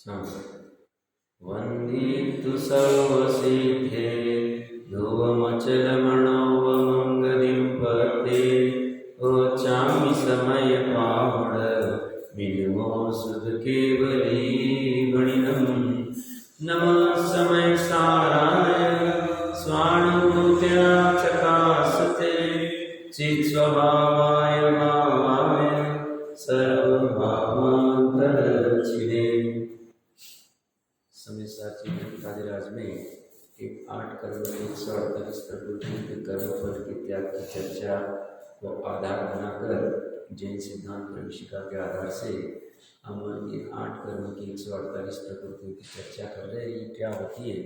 हाँ। वन्दितु सर्वसिद्धे ध्रुवमचलमणोवमङ्गलिं पते ओचामि समयपावड मिलमो सुध केवली गणिनम् नमः समय साराय स्वानुभूत्या चकासते चित्स्वभावाय भावाय सर्वभावान्तरचिदे। समय साची कालिराज में एक 8 कर्म 148 प्रकृति के कर्मफल के त्याग की चर्चा को आधार बनाकर जैन सिद्धांत प्रविष्टिका के आधार से हम ये 8 कर्म की 148 प्रकृतियों की चर्चा कर रहे हैं। ये क्या होती है,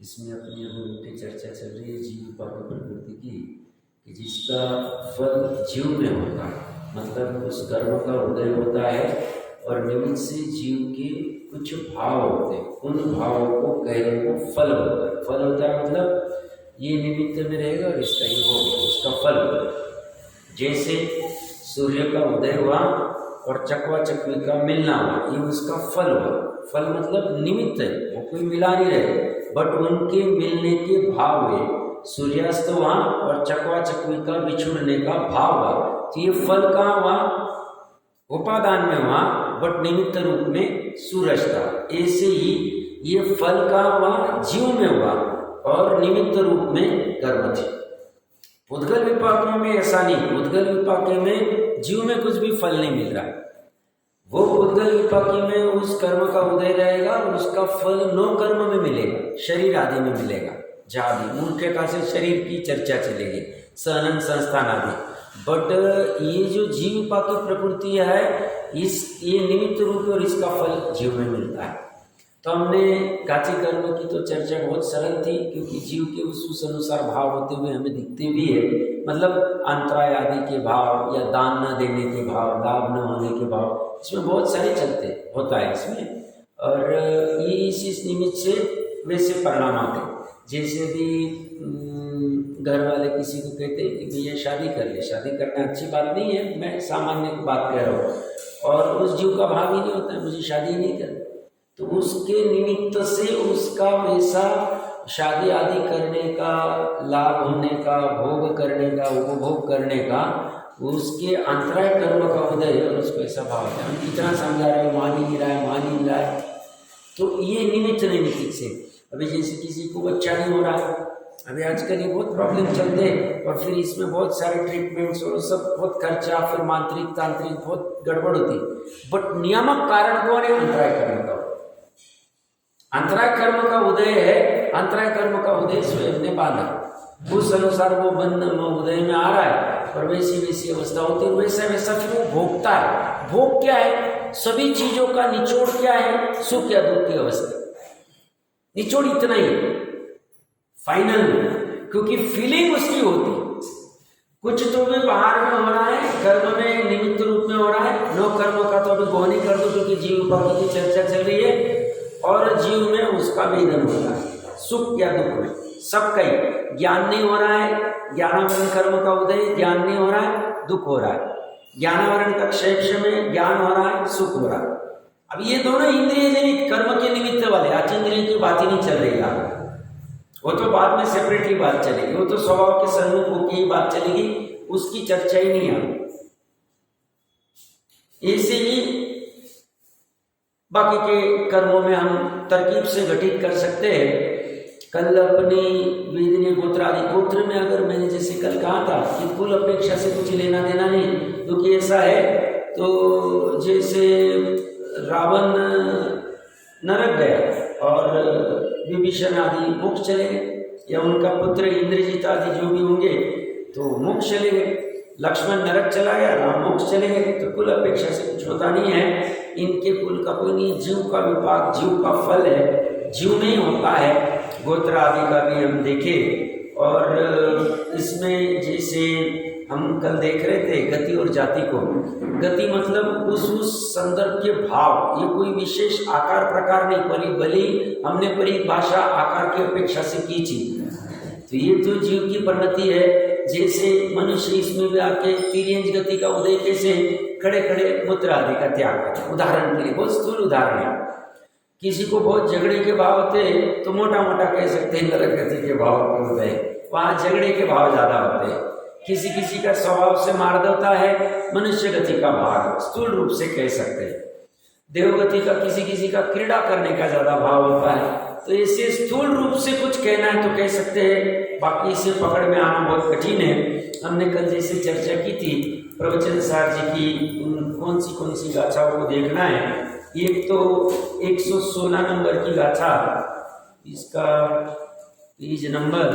इसमें अपनी अभी चर्चा चल रही है जीव उपाधि प्रकृति की, कि जिसका फल जीव में होता है, मतलब उस कर्म का उदय होता है और निमित्त से जीव के कुछ भाव होते हैं, उन भावों को कहने को फल होता है। फल होता है मतलब ये निमित्त में रहेगा और इसका ये होगा, उसका फल। जैसे सूर्य का उदय हुआ और चकवा चकवी का मिलना हुआ, ये उसका फल हुआ। फल मतलब निमित्त है, वो कोई मिला नहीं रहे, बट उनके मिलने के भाव हुए। सूर्यास्त हुआ और चकवा चकवी का बिछुड़ने का भाव हुआ, तो ये फल कहाँ हुआ? उपादान में हुआ, बट निमित्त रूप में सूरज था। ऐसे ही ये फल का हुआ जीव में हुआ और निमित्त रूप में कर्म थे। उद्गल विपाक में ऐसा नहीं, उद्गल विपाक में जीव में कुछ भी फल नहीं मिल रहा। वो उद्गल विपाकी में उस कर्म का उदय रहेगा और उसका फल 9 कर्म में मिलेगा, शरीर आदि में मिलेगा। जहाँ भी मुख्यता से शरीर की चर्चा चलेगी, सहनन संस्थान आदि। बट ये जो जीव उपाकी प्रकृति है, ये निमित्त रूप और इसका फल जीव में मिलता है। तो हमने काची कर्म की तो चर्चा बहुत सरल थी, क्योंकि जीव के उस अनुसार भाव होते हुए हमें दिखते भी है, मतलब अंतराय आदि के भाव या दान न देने के भाव, लाभ न होने के भाव, इसमें बहुत सारे चलते होता है इसमें। और ये इस निमित्त से वैसे परिणाम आते, जैसे भी घर वाले किसी को कहते हैं कि भैया शादी कर ले, शादी करना अच्छी बात नहीं है, मैं सामान्य बात कह रहा हूँ, और उस जीव का भाव ही नहीं होता है मुझे शादी ही नहीं करनी, तो उसके निमित्त से उसका वैसा शादी आदि करने का, लाभ होने का, भोग करने का, उपभोग करने का, उसके अंतराय कर्म का उदय और उसको ऐसा भाव है। हम कितना समझा रहे हो, मान ही नहीं रहा है, मान ही नहीं रहा है, तो ये निमित्त निमित्त से। अभी जैसे किसी को बच्चा नहीं हो रहा है, अभी आजकल ये बहुत प्रॉब्लम चलते हैं, और फिर इसमें बहुत सारे ट्रीटमेंट्स और सब बहुत खर्चा, फिर मांत्रिक तांत्रिक बहुत गड़बड़ होती। बट नियामक कारण कौन है? अंतराय कर्म का। अंतराय कर्म का उदय है, अंतराय कर्म का उदय स्वयं ने बांधा, उस अनुसार वो बंध उदय में आ रहा है और वैसी वैसी अवस्था होती है, वैसा वैसा फिर वो भोगता है। भोग क्या है? सभी चीजों का निचोड़ क्या है? सुख या दुख की अवस्था, निचोड़ इतना ही फाइनल में, क्योंकि फीलिंग उसकी होती। कुछ तो भी बाहर में हो रहा है, कर्म में निमित्त रूप में हो रहा है। 9 कर्म का तो अभी गौनी कर दो, क्योंकि जीव उपाधि की चर्चा चल रही है, और जीव में उसका वेदन होता है, सुख या दुख में, सबका ही। ज्ञान नहीं हो रहा है, ज्ञानावरण कर्म का उदय, ज्ञान नहीं हो रहा है, दुख हो रहा है। ज्ञानावरण का क्षेत्र में ज्ञान हो रहा है, सुख हो रहा है। अब ये दोनों इंद्रिय जनित कर्म के निमित्त वाले, अचेंद्रिय की बात ही नहीं चल रही है, वो तो बाद में सेपरेटली बात चलेगी, वो तो स्वभाव के सन्मुख की बात चलेगी, उसकी चर्चा ही नहीं है। ऐसे ही बाकी के कर्मों में हम तरकीब से घटित कर सकते हैं। कल अपनी वेदनीय गोत्र आदि, गोत्र में अगर मैंने जैसे कल कहा था कि कुल अपेक्षा से कुछ लेना देना नहीं, क्योंकि ऐसा है तो जैसे रावण नरक गया और विभीषण आदि मोक्ष चले गए, या उनका पुत्र इंद्रजीत आदि जो भी होंगे तो मोक्ष चले गए। लक्ष्मण नरक चला गया, राम मोक्ष चले गए, तो कुल अपेक्षा से कुछ होता नहीं है, इनके कुल का कोई नहीं। जीव का विपाक, जीव का फल है, जीव में ही होता है। गोत्र आदि का भी हम देखें, और इसमें जैसे हम कल देख रहे थे गति और जाति को, गति मतलब उस संदर्भ के भाव, ये कोई विशेष आकार प्रकार नहीं, भले हमने परिभाषा आकार की अपेक्षा से की थी, तो ये तो जीव की परिणति है। जैसे मनुष्य इसमें भी आके तिर्यंज गति का उदय कैसे, खड़े खड़े मूत्र आदि का त्याग करना, उदाहरण के लिए बहुत स्थूल उदाहरण है। किसी को बहुत झगड़े के भाव होते तो मोटा मोटा कह सकते हैं नरक गति के भाव होते हैं, वहाँ झगड़े के भाव ज़्यादा होते हैं। किसी किसी का स्वभाव से मार्द होता है, मनुष्य गति का भाग स्थूल रूप से कह सकते हैं। देवगति का किसी किसी का क्रीड़ा करने का ज़्यादा भाव होता है, तो इसे स्थूल रूप से कुछ कहना है तो कह सकते हैं, बाकी इसे पकड़ में आना बहुत कठिन है। हमने कल जैसे चर्चा की थी प्रवचन सार जी की कौन सी गाथा को देखना है। एक तो 116 नंबर की गाथा, इसका पेज नंबर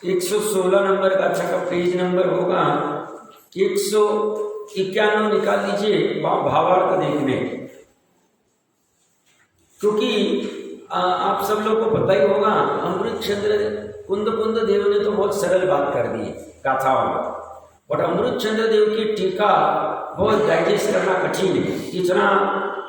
116 नंबर गाथा का पेज नंबर होगा 191 निकाल लीजिए भावार्थ देखने, क्योंकि आप सब लोग को पता ही होगा अमृत चंद्र कुंद देव ने तो बहुत सरल बात कर दी गाथाओं में, और अमृत चंद्र देव की टीका बहुत डाइजेस्ट करना कठिन है, इतना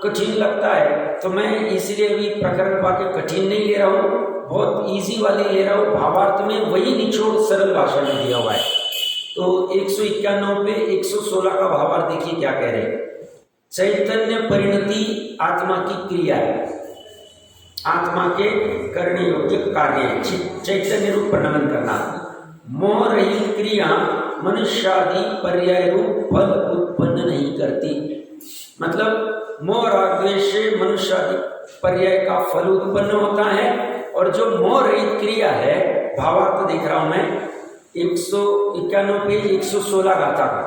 कठिन लगता है। तो मैं इसलिए अभी प्रकरण पाके कठिन नहीं ले रहा हूँ, बहुत इजी वाली ले रहा हूँ। भावार्थ में वही निचोड़ सरल भाषा में दिया हुआ है। तो 191 पे 116 का भावार्थ देखिए क्या कह रहे हैं। चैतन्य परिणति आत्मा की क्रिया है, आत्मा के करने योग्य कार्य है, चैतन्य रूप पर नमन करना। मोह रहित क्रिया मनुष्यादि पर्याय रूप फल उत्पन्न नहीं करती, मतलब मोह राग द्वेष से मनुष्यादि पर्याय का फल उत्पन्न होता है। और जो मोह रहित क्रिया है, भावार्थ देख रहा हूं मैं 191 पेज 116 गाथा का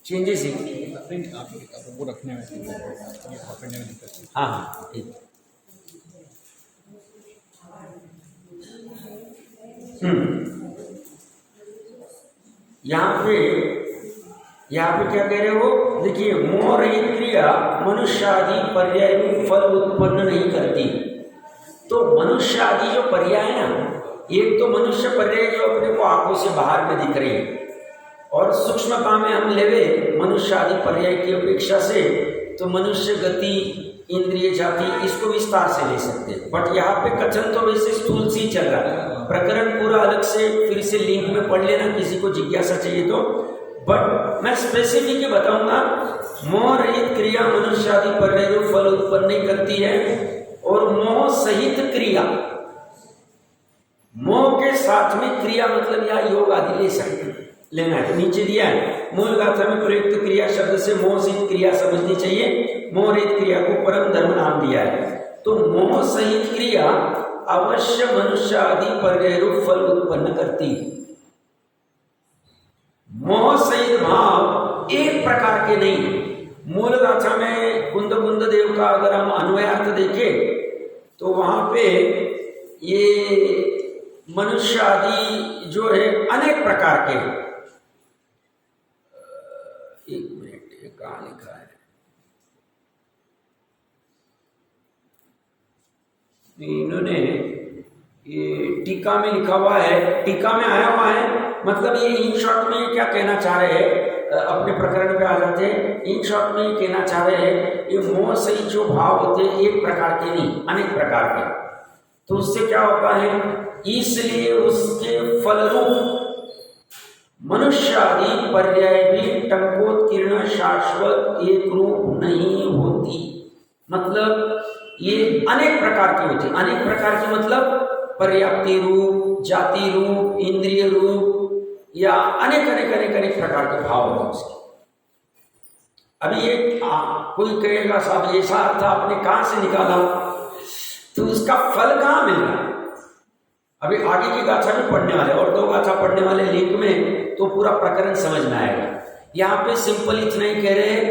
चेंजेस वो रखने में हाँ यहाँ पे क्या कह रहे हो, देखिए मोह रहित क्रिया मनुष्य आदि पर्याय रूप फल उत्पन्न नहीं करती। तो मनुष्य आदि जो पर्याय है ना, एक तो मनुष्य पर्याय जो अपने को आंखों से बाहर में दिख रही है, और सूक्ष्मता में हम लेवे मनुष्य आदि पर्याय की अपेक्षा से तो मनुष्य गति इंद्रिय जाति इसको विस्तार से ले सकते हैं। बट यहाँ पे कथन तो वैसे स्थूल से ही चल रहा है, प्रकरण पूरा अलग से फिर से लिंक में पढ़ लेना किसी को जिज्ञासा चाहिए तो। बट मैं स्पेसिफिक बताऊंगा, मोह रहित क्रिया मनुष्य आदि पर्याय रूप फल उत्पन्न नहीं करती है। और मोह सहित क्रिया, मोह के साथ में क्रिया मतलब या योग आदि ले सकते लेना है, तो नीचे दिया है मूल गाथा में प्रयुक्त क्रिया शब्द से मोह सहित क्रिया समझनी चाहिए। मोह रहित क्रिया को परम धर्म नाम दिया है। तो मोह सहित क्रिया अवश्य मनुष्य आदि पर्याय रूप फल उत्पन्न करती। मोह सहित भाव एक प्रकार के नहीं। मूल गाथा में कुंद देव का अगर हम अन्वयार्थ देखें तो वहां पे ये मनुष्य आदि जो है अनेक प्रकार के, एक मिनट कहाँ लिखा है, इन्होंने ये टीका में लिखा हुआ है, टीका में आया हुआ है, मतलब ये इन शॉर्ट में क्या कहना चाह रहे हैं, अपने प्रकरण पे आ जाते हैं। इन शॉर्ट में ये कहना चाह रहे हैं ये मोह सही जो भाव होते हैं एक प्रकार के नहीं अनेक प्रकार के। तो उससे क्या होता है, इसलिए उसके फलरूप मनुष्य आदि पर्याय भी टंकोत्कीर्ण शाश्वत एक रूप नहीं होती। मतलब ये अनेक प्रकार की होती, अनेक प्रकार की मतलब पर्याप्ति रूप, जाति रूप, इंद्रिय रूप, या अनेक अनेक अनेक अनेक प्रकार के भाव होते उसके। अभी ये कोई कहेगा साहब ऐसा अर्थ आपने कहां से निकाला, तो उसका फल कहां मिल रहा है। अभी आगे की गाथा भी पढ़ने वाले और दो गाथा पढ़ने वाले लिंक में, तो पूरा प्रकरण समझ में आएगा। यहाँ पे सिंपल इतना ही कह रहे हैं,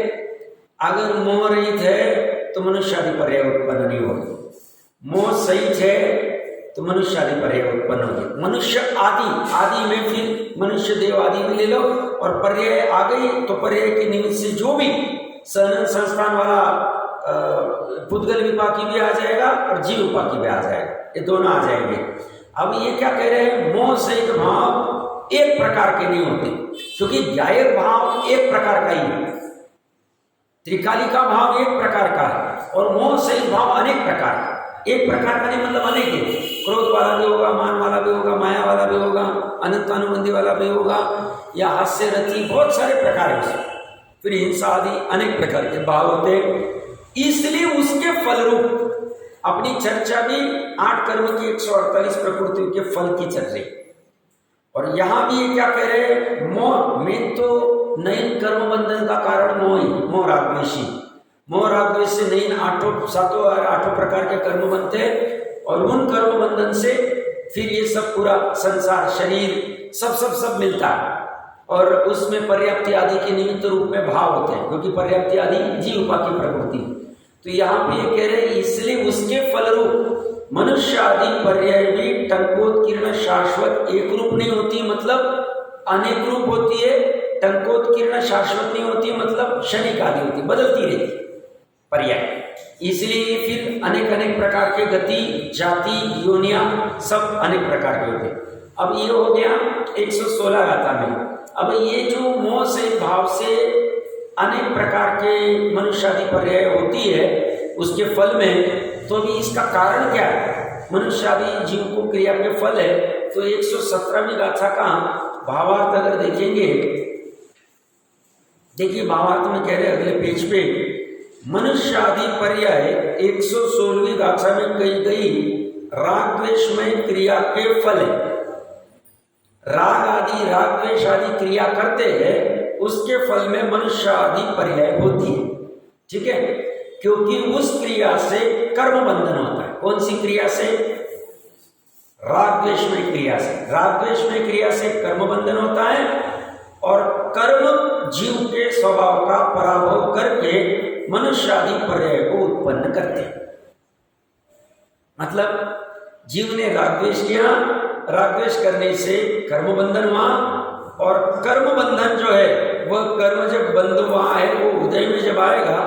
अगर मोह रहित है तो मनुष्य आदि पर्याय उत्पन्न नहीं होगी, मोह सहित है तो मनुष्य आदि पर्याय उत्पन्न होगी। मनुष्य आदि, आदि में फिर मनुष्य देव आदि भी ले लो, और पर्याय आ गई तो पर्याय के निमित्त से जो भी सनन संस्थान वाला पुद्गल विपाकी भी आ जाएगा और जीव विपाकी भी आ जाएगा, ये दोनों आ जाएंगे। अब ये क्या कह रहे हैं, मोह सहित भाव एक प्रकार के नहीं होते, क्योंकि ज्ञायक भाव एक प्रकार का ही है, त्रिकाली का भाव एक प्रकार का है, और मोह सहित भाव अनेक प्रकार का। एक प्रकार का नहीं मतलब अनेक है। क्रोध वाला भी होगा, मान वाला भी होगा, माया वाला भी होगा, अनंत अनुबंधी वाला भी होगा, या हास्य रति, बहुत सारे प्रकार है उसमें। फिर हिंसा आदि अनेक प्रकार के भाव होते हैं। इसलिए उसके फलरूप अपनी चर्चा भी 8 कर्म की 148 प्रकृतियों के फल की चल रही। और यहां भी ये क्या कह रहे हैं, मोह में तो नयन कर्म बंधन का कारण मोह ही, मोह राग द्वेषी, मोह राग द्वेष से नयन 8 प्रकार के कर्म बनते हैं। और उन कर्म बंधन से फिर ये सब पूरा संसार, शरीर, सब मिलता है। और उसमें पर्याप्ति आदि के निमित्त रूप में भाव होते हैं, क्योंकि पर्याप्ति आदि जीव की प्रकृति। तो यहाँ पे ये कह रहे हैं इसलिए उसके फलरूप मनुष्य आदि पर्याय भी टंकोत्कीर्ण शाश्वत एक रूप नहीं होती, मतलब अनेक रूप होती है। टंकोत्कीर्ण शाश्वत नहीं होती, मतलब क्षणिक आदि होती, बदलती रहती पर्याय। इसलिए फिर अनेक प्रकार के गति, जाति, योनिया सब अनेक प्रकार के होते। अब ये हो गया 116 गाथा में। अब ये जो मोह से, भाव से अनेक प्रकार के मनुष्य आदि पर्याय होती है उसके फल में, तो अभी इसका कारण क्या है? मनुष्य आदि जीव को क्रिया के फल है। तो 117वीं गाथा का भावार्थ अगर देखेंगे, देखिए भावार्थ में कह रहे अगले पेज पे, मनुष्य आदि पर्याय 116वीं गाथा में कही गई राग द्वेषमय क्रिया के फल है। राग आदि, राग द्वेष आदि क्रिया करते हैं, उसके फल में मनुष्य आदि पर्याय होती है। ठीक है, क्योंकि उस क्रिया से कर्म बंधन होता है। कौन सी क्रिया से? राग द्वेषमय क्रिया से। राग द्वेषमय क्रिया से कर्म बंधन होता है और कर्म जीव के स्वभाव का पराभव करके मनुष्य आदि पर्याय को उत्पन्न करते हैं। मतलब जीव ने राग द्वेष किया, राग द्वेष करने से कर्म बंधन हुआ, और कर्म बंधन जो है वह कर्म जब बंध हुआ है वो उदय में जब आएगा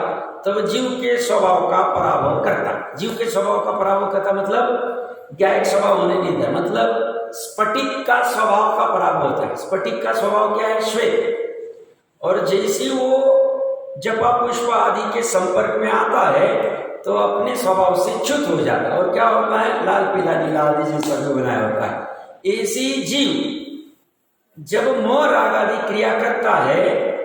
तब जीव के स्वभाव का पराभव करता। जीव के स्वभाव का पराभव करता मतलब ज्ञायक स्वभाव होने नहीं देता, मतलब स्फटिक का स्वभाव का पराभव होता है। स्फटिक का स्वभाव क्या है? श्वेत। और जैसे वो जपा पुष्प आदि के संपर्क में आता है तो अपने स्वभाव से च्युत हो जाता है, और क्या होता है? लाल पीला नीला आदि जिस पर बनाया होता है। ऐसी जीव जब मोह राग आदि क्रिया करता है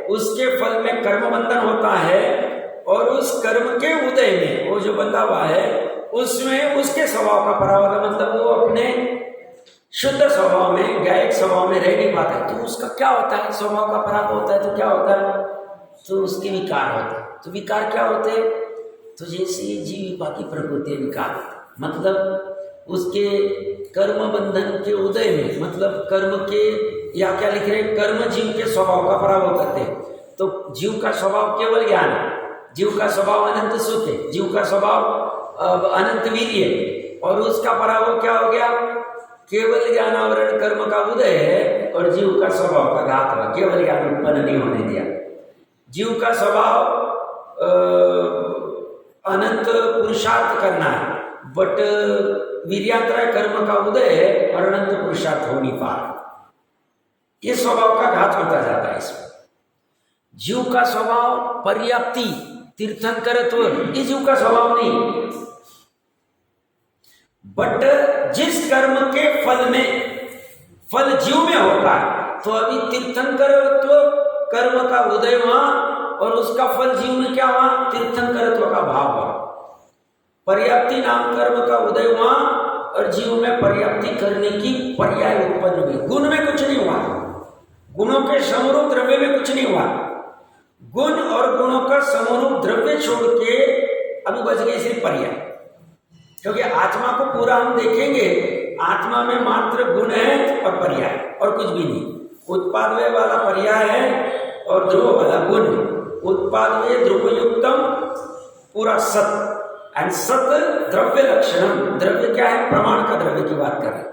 उसके फल में कर्म बंधन होता है, और उस कर्म के उदय में वो जो बंधा हुआ है उसमें उसके स्वभाव का पराभव होता, मतलब वो अपने शुद्ध स्वभाव में, गायक स्वभाव में रह नहीं पाता है। तो उसका क्या होता है? स्वभाव का पराभव होता है। तो क्या होता है? तो उसके विकार होते हैं। तो विकार क्या होते हैं? तो जैसे जीव बाकी प्रकृति विकार, मतलब उसके कर्म बंधन के उदय में, मतलब कर्म के, या क्या लिख रहे हैं, कर्म जीव के स्वभाव का पराभव करते हैं। तो जीव का स्वभाव केवल ज्ञान है, जीव का स्वभाव अनंत सुख है, जीव का स्वभाव अनंत वीर्य है, और उसका पराभव क्या हो गया? केवल ज्ञान आवरण कर्म का उदय है, और जीव का स्वभाव का घात हुआ, केवल ज्ञान उत्पन्न नहीं होने दिया। जीव का स्वभाव अनंत पुरुषार्थ करना है, बट वीर्यात्रय कर्म का उदय है और अनंत पुरुषार्थ हो नहीं पा रहा। ये स्वभाव का घात होता जाता है इसमें। जीव का स्वभाव पर्याप्ति, तीर्थंकरत्व, ये जीव का स्वभाव नहीं। बट जिस कर्म के फल में, फल जीव में होता है, तो अभी तीर्थंकरत्व कर्म का उदय हुआ और उसका फल जीव में क्या हुआ? तीर्थंकरत्व का भाव हुआ। पर्याप्ति नाम कर्म का उदय हुआ और जीव में पर्याप्ति करने की पर्याय उत्पन्न हुई। गुण में कुछ नहीं हुआ, गुणों के समरूप द्रव्य में कुछ नहीं हुआ। गुण और गुणों का समरूप द्रव्य छोड़ के अभी बच गई सिर्फ पर्याय, क्योंकि आत्मा को पूरा हम देखेंगे, आत्मा में मात्र गुण है और पर्याय और कुछ भी नहीं। उत्पादव्य वाला पर्याय है और ध्रुव वाला गुण है। उत्पादव्य ध्रुवयुक्तम पूरा सत, एंड सत द्रव्य लक्षणम। द्रव्य क्या है? प्रमाण का द्रव्य की बात कर रहे हैं।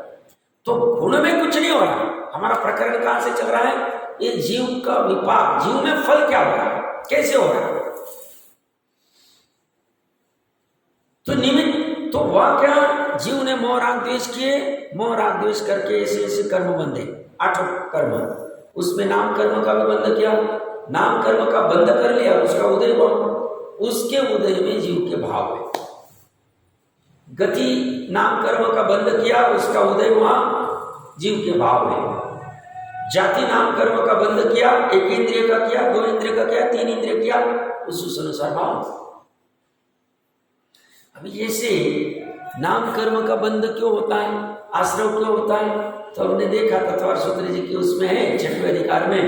तो गुण में कुछ नहीं हो रहा। हमारा प्रकरण कहां से चल रहा है? ये जीव का विपाक, जीव में फल क्या हो रहा है, कैसे हो रहा है? तो निमित्त तो वह क्या, जीव ने मोह राग द्वेष किए, मोह राग द्वेष करके ऐसे ऐसे कर्म बंधे, 8 कर्म, उसमें नाम कर्म का भी बंध किया, नाम कर्म का बंध कर लिया, उसका उदय हुआ, उसके उदय में जीव के भाव है। गति नाम कर्म का बंध किया, उसका उदय हुआ जीव के भाव में। जाति नाम कर्म का बंध किया, एक इंद्रिय का किया, दो इंद्रिय का किया, तीन इंद्रिय किया, उस अनुसार भाव। अभी जैसे नाम कर्म का बंध क्यों होता है, आश्रव क्यों होता है, तो हमने देखा तत्वार सूत्र जी की उसमें है 6वें अधिकार में,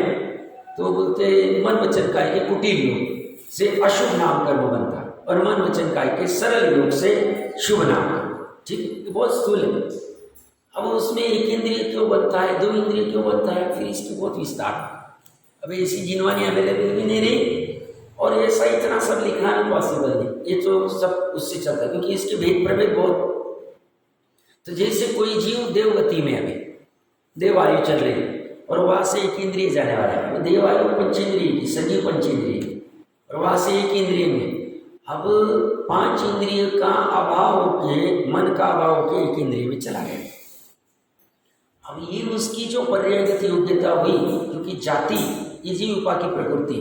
तो बोलते मन वचन काय के कुटिल योग से अशुभ नाम कर्म बनता है और मन वचन काय के सरल योग से शुभ नाम कर्म। ठीक, बहुत स्थूल है। अब उसमें एक इंद्रिय क्यों बनता है, दो इंद्रिय क्यों बनता है, फिर इसकी बहुत विस्तार। अब ऐसी जिनवानी अवेलेबल भी नहीं रही और ऐसा इतना सब लिखना भी पॉसिबल नहीं, ये तो सब उससे चलता है क्योंकि इसके भेद प्रभेद बहुत। तो जैसे कोई जीव देवगति में अभी देववायु चल रही है और वहां से एक इंद्रिय जाने वाला है, देववायु पंचेंद्रिय की, सजीव पंचेंद्रिय, और वहां से एक इंद्रिय में अब 5 इंद्रिय का अभाव के, मन का अभाव के एक इंद्रिय में चला गया। अब ये उसकी जो पर्यायगति योग्यता हुई, क्योंकि जाति ये जीव उपा की प्रकृति,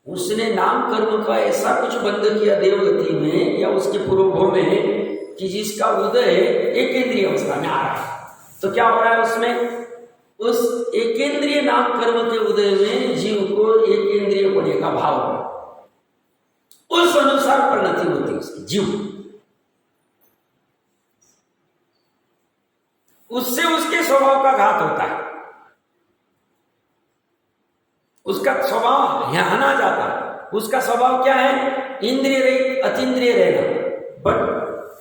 उसने नाम कर्म का ऐसा कुछ बंध किया देवगति में या उसके पूर्वभव में कि जिसका उदय एक इंद्रिय अवस्था में आ रहा है। तो क्या हो रहा है उसमें, उस एक इंद्रिय नाम कर्म के उदय में जीव को एक इंद्रिय होने का भाव है, उस अनुसार परिणति होती है उसकी जीव, उससे उसके स्वभाव का घात होता है, उसका स्वभाव यहां आ जाता है। उसका स्वभाव क्या है, इंद्रिय रहित अतीन्द्रिय रहना, बट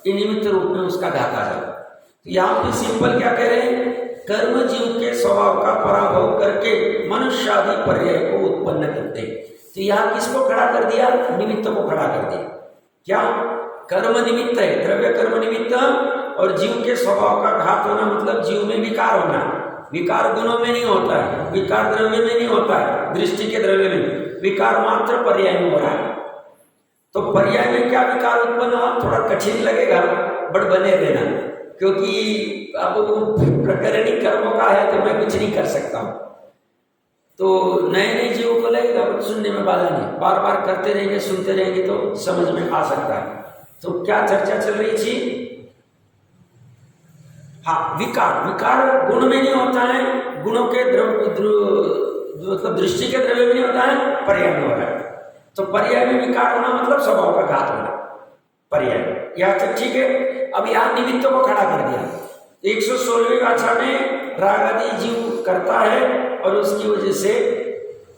निमित्त रूप में उसका घात आ जाता है। तो यहां पे सिंपल क्या कह रहे हैं, कर्म जीव के स्वभाव का पराभव करके मनुष्य आदि पर्याय को उत्पन्न करते हैं। तो यहां किसको खड़ा कर दिया, निमित्त को खड़ा कर दिया। क्या कर्म निमित्त है, द्रव्य कर्म निमित्त, और जीव के स्वभाव का घात होना मतलब जीव में विकार होना। विकार गुणों में नहीं होता है, विकार द्रव्य में नहीं होता है, दृष्टि के द्रव्य में विकार मात्र पर्याय में हो रहा है। तो पर्याय में क्या विकार उत्पन्न हुआ, थोड़ा कठिन लगेगा बट बने रहना, क्योंकि अब प्रकरणी कर्मों का है तो मैं कुछ नहीं कर सकता हूं। तो नए नए जीवों को लगेगा बट सुनने में बाधा नहीं, बार बार करते रहेंगे सुनते रहेंगे तो समझ में आ सकता है। तो क्या चर्चा चल रही थी, हाँ, विकार गुण में नहीं होता है, गुणों के मतलब दृष्टि के द्रव्य में नहीं होता है, पर्याय में हो रहा है। तो पर्याय में विकार होना मतलब स्वभाव का घात होना, पर्याय। यह तक ठीक है। अब यहां निमित्तों को खड़ा कर दिया। 116वीं गाथा में राग आदि जीव करता है और उसकी वजह से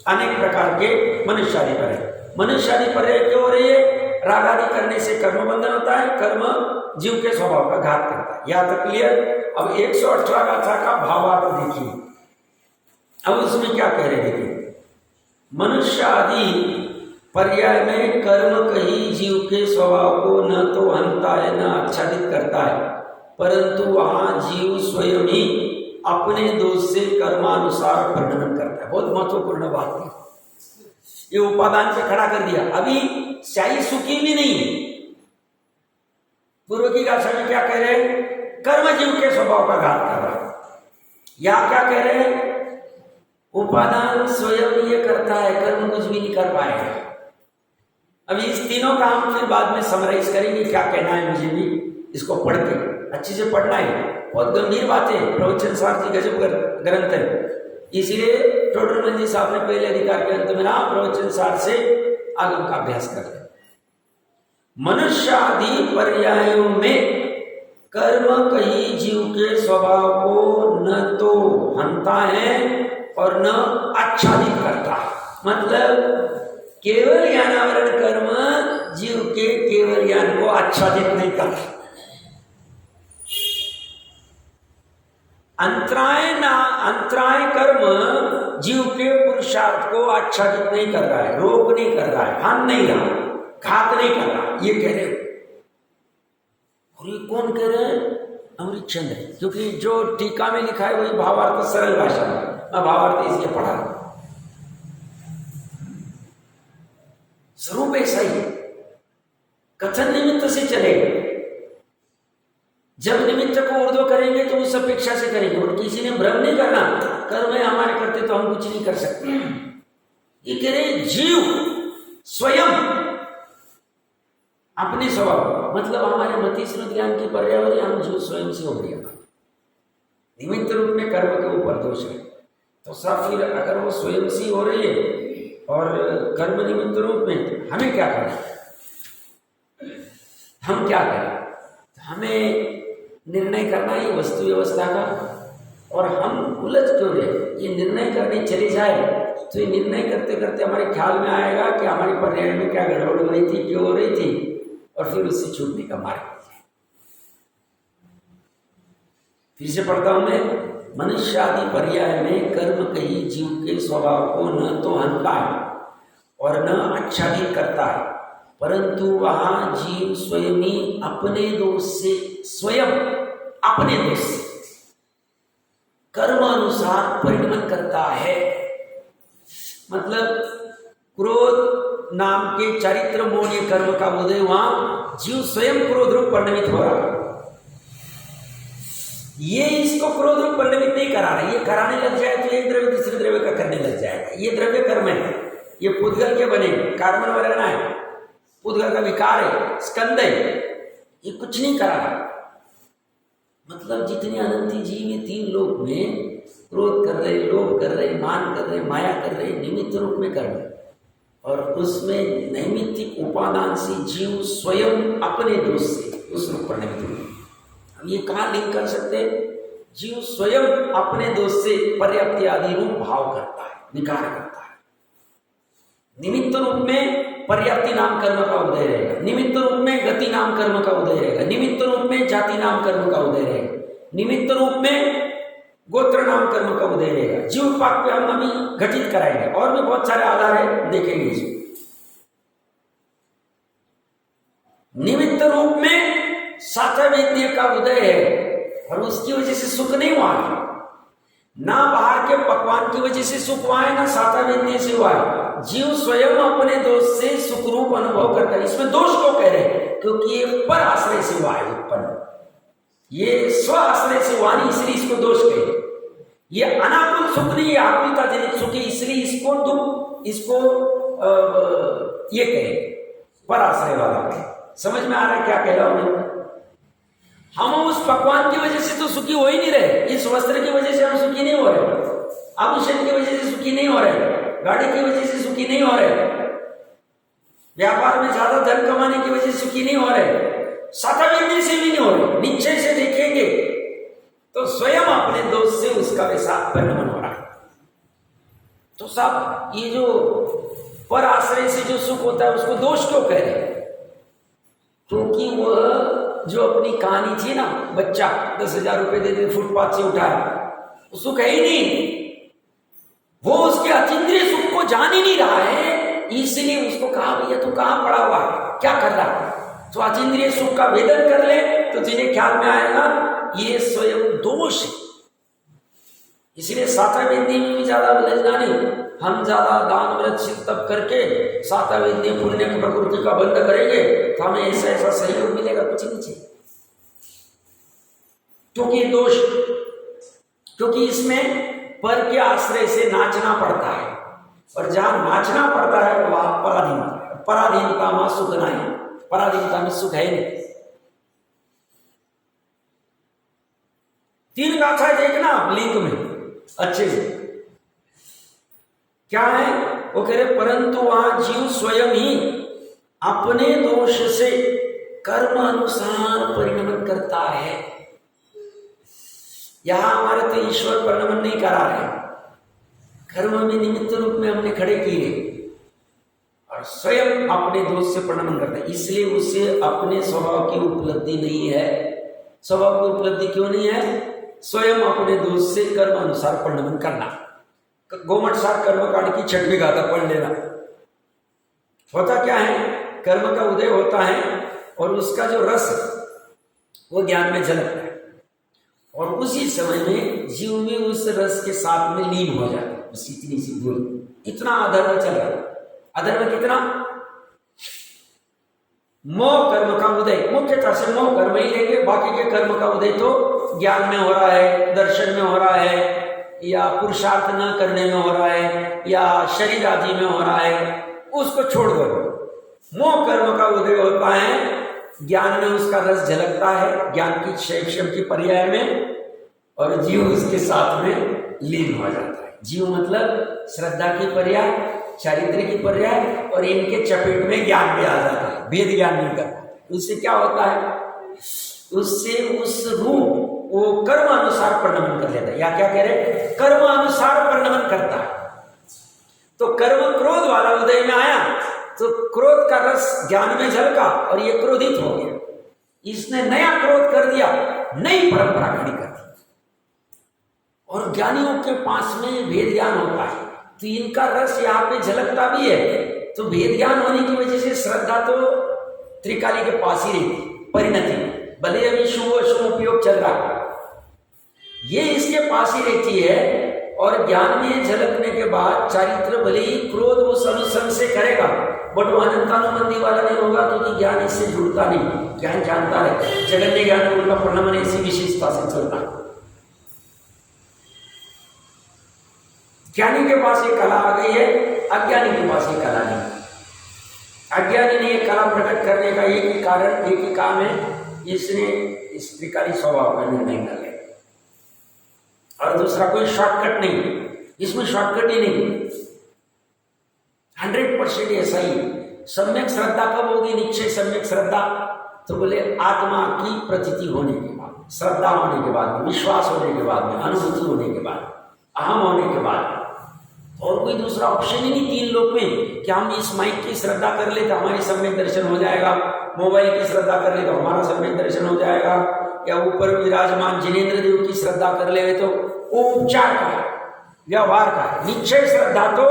अनेक प्रकार के मनुष्यादि पर्याय। मनुष्यादि पर्याय क्यों हो रही है, राग आदि करने से कर्म बंधन होता है, कर्म जीव के स्वभाव का घात करता है। यहां तक क्लियर। अब 118 गाथा का भावार्थ देखिए। अब उसमें क्या कह रहे देखिए, मनुष्य आदि पर्याय में कर्म कहीं जीव के स्वभाव को न तो हनता है न आच्छादित करता है, परंतु वहां जीव स्वयं ही अपने दोष से कर्मानुसार वर्णन करता है। बहुत महत्वपूर्ण बात है, ये उपादान पे खड़ा कर दिया। अभी स्याही सुखी भी नहीं है। पूर्व की गाथा में क्या कह रहे हैं, कर्म जीव के स्वभाव का घात कर रहा है। यहां क्या कह रहे हैं, उपादान स्वयं ये करता है, कर्म कुछ भी नहीं कर पाएगा। अभी इस तीनों का हम फिर बाद में समराइज करेंगे, क्या कहना है मुझे भी इसको पढ़ के अच्छे से पढ़ना है। बहुत गंभीर बात है, प्रवचन सारथी गजब ग्रंथ है, इसीलिए टोडरमल जी साहब ने पहले अधिकार के अंत में ना प्रवचन सार से आगम का अभ्यास कर लिया। मनुष्य आदि पर्यायों में कर्म कहीं जीव के स्वभाव को न तो हनता है और न आच्छादित करता है। मतलब केवल ज्ञानावरण कर्म जीव के केवल ज्ञान को आच्छादित नहीं करता। अंतराय कर्म जीव के पुरुषार्थ को आच्छादित नहीं कर रहा है, रोक नहीं कर रहा है, हान नहीं रहा, घात नहीं कर रहा, ये कह रहे। और ये कौन कह रहे हैं, अमृत चंद्र, क्योंकि जो टीका में लिखा है वही भावार्थ सरल भाषा में, मैं भावार्थ इसलिए पढ़ा। स्वरूप ऐसा ही, कथन निमित्त से चलेगा। जब निमित्त को ऊर्ध्व करेंगे तो उस अपेक्षा से करेंगे, और किसी ने भ्रम नहीं करना कर्म है हमारे करते तो हम कुछ नहीं कर सकते। ये कह रहे जीव स्वयं अपने स्वभाव, मतलब हमारे मति श्रुति ज्ञान की पर्यावरण हम जो स्वयं से हो गया, निमित्त रूप में कर्म के ऊपर दोष है। तो सब फिर अगर वो स्वयं से हो रही है और कर्म निमित्त रूप में, हमें क्या करना, हम क्या करें? हमें निर्णय करना है वस्तु व्यवस्था का, और हम उलझ क्यों रहे? ये निर्णय करने चले जाए तो ये निर्णय करते करते हमारे ख्याल में आएगा कि हमारी पर्याय में क्या गड़बड़ हो रही थी, क्यों हो रही थी, और फिर उससे छूटने का मार्ग हो जाए। फिर से पढ़ता हूं मैं, मनुष्य आदि पर्याय में कर्म कही जीव के स्वभाव को न तो हनता है और न आच्छादित करता है, परंतु वहां जीव स्वयं ही अपने दोष से, स्वयं अपने दोष से कर्म अनुसार परिणमन करता है। मतलब क्रोध नाम के चारित्र मोह कर्म का उदय, वहां जीव स्वयं क्रोध रूप परिणमित हो रहा है। ये इसको क्रोध रूप परिणमित नहीं करा रहा, ये कराने लग जाए तो एक द्रव्य दूसरे द्रव्य का करने लग जाएगा। ये द्रव्य कर्म है, ये पुद्गल के बने, कार्बन वगैरह है, पुद्गल का विकार है, स्कंद है, ये कुछ नहीं करा रहा। मतलब जितने अनंत जीव ये तीन लोक में क्रोध कर रहे, लोभ कर रहे, मान कर रहे, माया कर रहे, निमित्त रूप में कर रहे, और उसमें नैमित्तिक उपादान से जीव स्वयं अपने दोष से उस रूप पर निमित्त हुए। हम ये कहाँ लिंक कर सकते? जीव स्वयं अपने दोष से पर्याप्ति आदि रूप भाव करता है, विकार करता है। निमित्त रूप में पर्याप्ति नाम कर्म का उदय रहेगा, निमित्त रूप में गति नाम कर्म का उदय रहेगा, निमित्त रूप में जाति नाम कर्म का उदय रहेगा, निमित्त रूप में गोत्र नाम कर्म का उदय रहेगा। जीव पाक पे हम अभी घटित कराएंगे, और भी बहुत सारे आधार है, देखेंगे इसको। निमित्त रूप में सातवेद्य का उदय है, और उसकी वजह से सुख नहीं हुआ है, ना बाहर के पकवान की वजह से सुख हुआ है, ना सातवेद्य से हुआ है। जीव स्वयं अपने दोष से सुख रूप अनुभव करता है। इसमें दोष क्यों कह रहे हैं? क्योंकि ये पर आश्रय से हुआ है उत्पन्न, ये स्व आश्रय से हुआ नहीं, इसलिए इसको दोष कहे। ये अनाकुल सुख नहीं, आकुलता जनित सुख है, इसलिए इसको दुख, इसको ये कहे पर आश्रय वाला कहे। समझ में आ रहा है क्या कह रहा हूं? हम उस पकवान की वजह से तो सुखी हो ही नहीं रहे, इस वस्त्र की वजह से हम सुखी नहीं हो रहे, आभूषण की वजह से सुखी नहीं हो रहे, गाड़ी की वजह से सुखी नहीं हो रहे, व्यापार में ज्यादा धन कमाने की वजह से सुखी नहीं हो रहे, सातवेद्य से भी नहीं हो रहे। निश्चय से देखेंगे तो स्वयं अपने दोष से उसका वैसा परिणमन हो रहा है। तो साहब ये जो पर आश्रय से जो सुख होता है उसको दोष क्यों कह रहे हैं? क्योंकि वह जो अपनी कहानी थी ना, बच्चा 10,000 रुपए दे दे फुटपाथ से उठाया, वो सुख है ही नहीं, वो उसके अतीन्द्रिय सुख को जान ही नहीं रहा है, इसलिए उसको कहा भैया तू कहां पड़ा हुआ है, क्या कर रहा है? तो अतीन्द्रिय सुख का वेदन कर ले तो तुझे ख्याल में आएगा ये स्वयं दोष है। इसलिए सातवेद्य में भी ज्यादा उलझना नहीं, हम ज्यादा दान व्रत सिद्ध तप करके सातवेद्य पुण्य प्रकृति का बंद करेंगे तो हमें ऐसा ऐसा सहयोग मिलेगा, कुछ नहीं चाहिए। क्योंकि दोष, क्योंकि इसमें पर के आश्रय से नाचना पड़ता है, और जहां नाचना पड़ता है वहां पराधीनता, पराधीनता में सुख नहीं, पराधीनता में सुख है नहीं। तीन गाथा देखना लिंक में अच्छे से, क्या है वो कह रहे, परंतु वहां जीव स्वयं ही अपने दोष से कर्म अनुसार परिणमन करता है। यहां हमारे तो ईश्वर परिणमन नहीं करा रहे, कर्म में निमित्त रूप में हमने खड़े किए और स्वयं अपने दोष से परिणमन करता है। इसलिए उसे अपने स्वभाव की उपलब्धि नहीं है। स्वभाव की उपलब्धि क्यों नहीं है? स्वयं अपने दोष से कर्म अनुसार परिणमन करना। गोमठ सार कर्म कांड की 6वीं गाथा पढ़ लेना। होता क्या है, कर्म का उदय होता है और उसका जो रस वो ज्ञान में झलकता है, और उसी समय में जीव में उस रस के साथ में लीन हो जाता है। बस इतनी सी दूरी, इतना अधर्म चल रहा है। अधर्म कितना? मोह कर्म का उदय, मुख्यतः से मोह कर्म ही लेंगे, बाकी के कर्म का उदय तो ज्ञान में हो रहा है, दर्शन में हो रहा है, या पुरुषार्थ न करने में हो रहा है, या शरीर आदि में हो रहा है, उसको छोड़ दो। मोह कर्म का उदय होता है, ज्ञान में उसका रस झलकता है, ज्ञान की शैक्षम की पर्याय में, और जीव उसके साथ में लीन हो जाता है। जीव मतलब श्रद्धा की पर्याय, चारित्र की पर्याय, और इनके चपेट में ज्ञान भी आ जाता है, वेद ज्ञान नहीं करता। उससे क्या होता है, उससे उस रूप वो कर्म अनुसार परिणमन कर लेता है, या क्या कह रहे, कर्म अनुसार परिणमन करता है। तो कर्म क्रोध वाला उदय में आया तो क्रोध का रस ज्ञान में झलका और ये क्रोधित हो गया, इसने नया क्रोध कर दिया, नई परंपरा खड़ी कर दी। और ज्ञानियों के पास में वेद ज्ञान होता है तो इनका रस यहाँ पे झलकता भी है। तो वेद ज्ञान होने की वजह से श्रद्धा तो त्रिकाली के पास ही रहती, परिणति, भले अभी शुभ अशुभ उपयोग चल रहा है, ये इसके पास ही रहती है। और ज्ञान में झलकने के बाद चारित्र भले ही क्रोध उस अनुसंग से करेगा, बट वो अनंतानुबंधी वाला नहीं होगा, क्योंकि ज्ञान इससे जुड़ता नहीं, ज्ञान जानता है। जगन्य ज्ञान में उनका परिणमन ऐसी विशेषता से चलता है। ज्ञानी के पास ये कला आ गई है, अज्ञानी के पास ये कला नहीं। अज्ञानी ने ये कला प्रकट करने का एक ही कारण, एक ही काम है, इसने इस त्रिकाली स्वभाव का निर्णय कर लिया, और दूसरा कोई शॉर्टकट नहीं, इसमें शॉर्टकट ही नहीं, 100% ऐसा ही। सम्यक श्रद्धा कब होगी, निश्चय सम्यक श्रद्धा, तो बोले आत्मा की प्रतीति होने के बाद, श्रद्धा होने के बाद, विश्वास होने के बाद में, अनुभूति होने के बाद, अहम होने के बाद, और कोई दूसरा ऑप्शन ही नहीं तीन लोक में कि हम इस माइक की श्रद्धा कर ले तो हमारी सम्यक दर्शन हो जाएगा, मोबाइल की श्रद्धा कर ले तो हमारा सम्यक दर्शन हो जाएगा, या ऊपर विराजमान जिनेन्द्र देव की श्रद्धा कर ले तो वो उपचार का है, व्यवहार का है। निश्चय श्रद्धा तो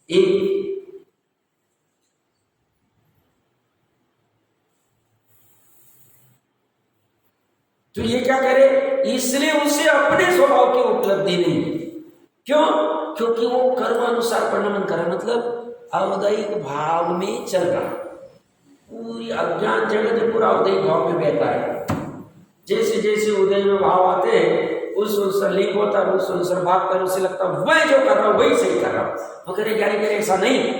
एक। तो ये क्या करे, इसलिए उसे अपने स्वभाव की उपलब्धि नहीं। क्यों? क्योंकि वो कर्म अनुसार परिणमन करे, मतलब अवदैहिक भाव में चल रहा है। पूरी अज्ञान जगत पूरा अवदैहिक भाव में बहता है। जैसे जैसे उदय में भाव आते हैं उस अनुसार लिंग होता है, उस अनुसार भाग कर, उसे लगता है वह जो कर रहा हूं वही सही कर रहा हूं। तो करे ज्ञानी करे ऐसा नहीं,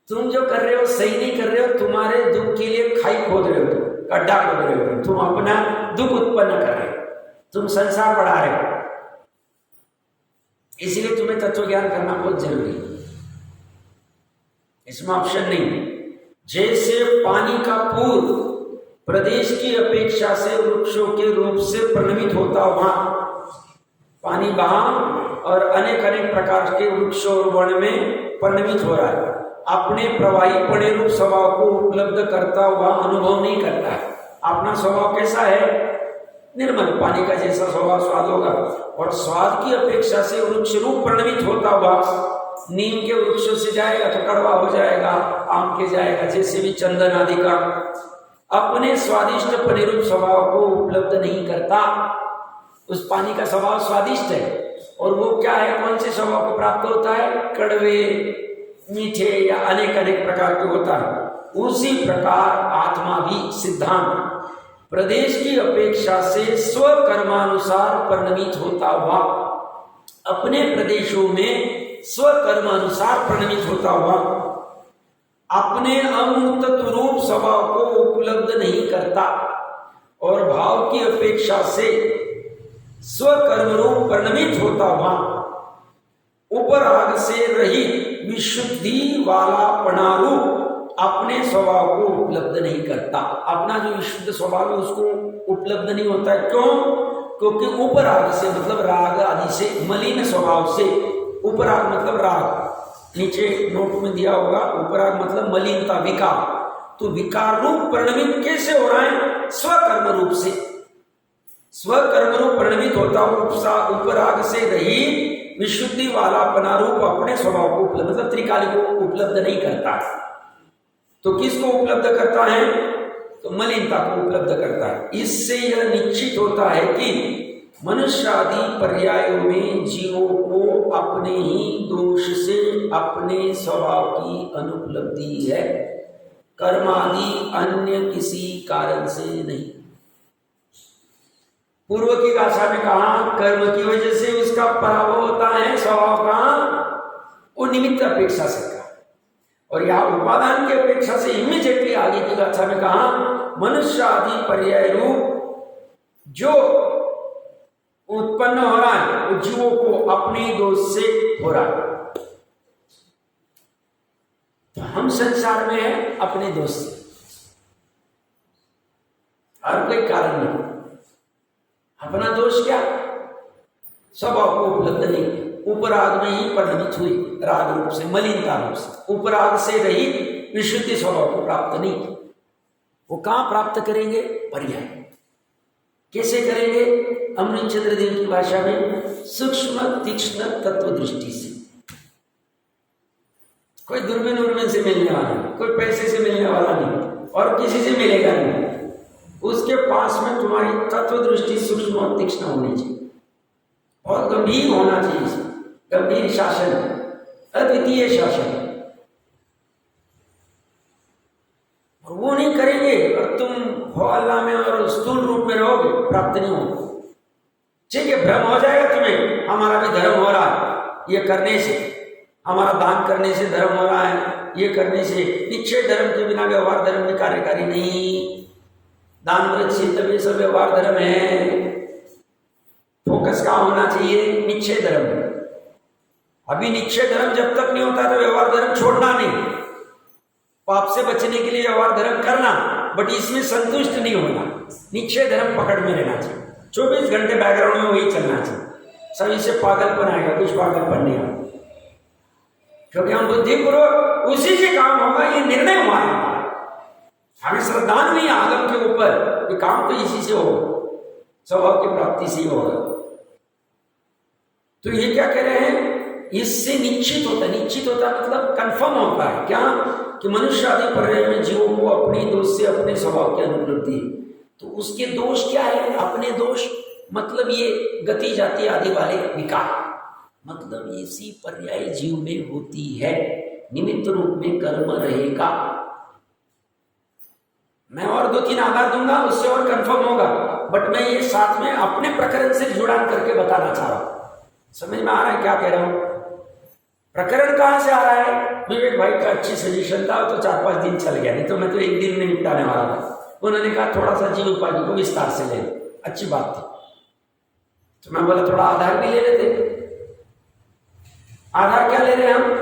तुम जो कर रहे हो सही नहीं कर रहे हो, तुम्हारे दुख के लिए खाई खोद रहे हो, तुम गड्ढा खोद रहे हो, तुम अपना दुख उत्पन्न कर रहे हो, तुम संसार बढ़ा रहे हो। इसीलिए तुम्हें तत्व ज्ञान करना बहुत जरूरी है, इसमें ऑप्शन नहीं। जैसे पानी का पूर्व प्रदेश की अपेक्षा से वृक्षों के रूप से परिणमित होता हुआ पानी बहा और अनेक अनेक प्रकार के वृक्षों और वर्ण में परिणमित हो रहा है, अपने प्रवाही पड़े रूप स्वभाव को उपलब्ध करता हुआ अनुभव नहीं करता है। अपना स्वभाव कैसा है, निर्मल, पानी का जैसा स्वभाव स्वाद होगा, और स्वाद की अपेक्षा से वृक्ष रूप परिणमित होता हुआ नीम के वृक्षों से जाएगा तो कड़वा हो जाएगा, आम के जाएगा, जैसे भी चंदन आदि का, अपने स्वादिष्ट परिरूप स्वभाव को उपलब्ध नहीं करता। उस पानी का स्वभाव स्वादिष्ट है, और वो क्या है, कौन से स्वभाव को प्राप्त होता है, कड़वे, मीठे या अनेक अनेक प्रकार के होता है। उसी प्रकार आत्मा भी सिद्धांत प्रदेश की अपेक्षा से स्वकर्मानुसार परिणमित होता हुआ, अपने प्रदेशों में स्वकर्मानुसार परिणमित होता हुआ अपने अमूर्त रूप स्वभाव को उपलब्ध नहीं करता, और भाव की अपेक्षा से स्वकर्म रूप परिणमित होता हुआ उपराग से रहित विशुद्धि वाला पणारूप अपने स्वभाव को उपलब्ध नहीं करता। अपना जो विशुद्ध स्वभाव है उसको उपलब्ध नहीं होता है। क्यों? क्योंकि उपराग से मतलब राग आदि से, मलिन स्वभाव से, उपराग मतलब राग, नीचे नोट में दिया होगा, उपराग मतलब मलिनता, विकार। तो विकार रूप परिणमित कैसे हो रहा है? स्वकर्म रूप से। स्वकर्म रूप परिणमित होता हुआ उपराग से रही विशुद्धि वाला पनारूप अपने स्वभाव को उपलब्ध, मतलब त्रिकाली को उपलब्ध नहीं करता। तो किसको उपलब्ध करता है? तो मलिनता को उपलब्ध करता है। इससे यह निश्चित होता है कि मनुष्य आदि पर्यायों में जीवों को अपने ही दोष से अपने स्वभाव की अनुपलब्धि है, कर्मादि अन्य किसी कारण से नहीं। पूर्व की गाथा में कहा कर्म की वजह से उसका पराभव होता है, स्वभाव का वो निमित्त अपेक्षा से का, और यहाँ उपादान की अपेक्षा से इमीडिएटली आगे की गाथा में कहा मनुष्य आदि पर्याय रूप जो उत्पन्न हो रहा है वो जीवों को अपने दोष से हो रहा है। तो हम संसार में हैं अपने दोष से, और कोई कारण नहीं। अपना दोष क्या? स्वभाव को उपलब्ध नहीं, उपराग में ही परिणमित हुई, राग रूप से, मलिनता रूप से, उपराग से रही विशुद्धि स्वभाव को प्राप्त नहीं। वो कहां प्राप्त करेंगे? पर्याय। कैसे करेंगे? अमृत चंद्र देव की भाषा में सूक्ष्म तीक्ष्ण तत्व दृष्टि से। कोई दूरबीन उर्बीन से मिलने वाला नहीं, कोई पैसे से मिलने वाला नहीं, और किसी से मिलेगा नहीं। उसके पास में तुम्हारी तत्व दृष्टि सूक्ष्म और तीक्ष्ण होनी चाहिए, और गंभीर होना चाहिए। गंभीर शासन, अद्वितीय शासन। और वो नहीं करेंगे और तुम हो अल्लाह में और स्थूल रूप में रहोगे, प्राप्त नहीं हो। ठीक है, भ्रम हो जाएगा तुम्हें, हमारा भी धर्म हो रहा है ये करने से, हमारा दान करने से धर्म हो रहा है, ये करने से। निश्चय धर्म के बिना व्यवहार धर्म भी कार्यकारी नहीं। दान वृत्ति तभी सब व्यवहार धर्म है। फोकस कहाँ होना चाहिए? निश्चय धर्म। अभी निश्चय धर्म जब तक नहीं होता तो व्यवहार धर्म छोड़ना नहीं, पाप से बचने के लिए व्यवहार धर्म करना, बट इसमें संतुष्ट नहीं होना। निश्चय धर्म पकड़ में रहना चाहिए, 24 घंटे बैकग्राउंड में वही चलना चाहिए। सभी से पागलपन आएगा, कुछ पागलपन नहीं आएगा, क्योंकि हम बुद्धिपूर्वक उसी से काम होगा, ये निर्णय हुआ है। हमें श्रद्धा नहीं आगम के ऊपर, ये काम तो इसी से होगा, स्वभाव की प्राप्ति से ही होगा। तो ये क्या कह रहे हैं? इससे निश्चित होता है। निश्चित होता मतलब कंफर्म होता है क्या? कि मनुष्य आदि पर्याय में जीवों को अपने दोष से अपने स्वभाव की अनुपलब्धि। तो उसके दोष क्या है? अपने दोष मतलब ये गति जाति आदि वाले विकार, मतलब इसी पर्याय जीव में होती है। निमित्त रूप में कर्म रहेगा। मैं और 2-3 आधार दूंगा, उससे और कंफर्म होगा, बट मैं ये साथ में अपने प्रकरण से जुड़ान करके बताना चाह रहा हूं। समझ में आ रहा है क्या कह रहा हूं? प्रकरण कहां से आ रहा है? विवेक भाई का अच्छी सजेशन था, तो 4-5 दिन चल गया, नहीं तो मैं तो एक दिन में निपटाने वाला था। उन्होंने कहा थोड़ा सा जीव उपाधि को विस्तार से ले, अच्छी बात थी। तो मैं बोला थोड़ा आधार भी ले लेते। आधार क्या ले रहे हैं हम?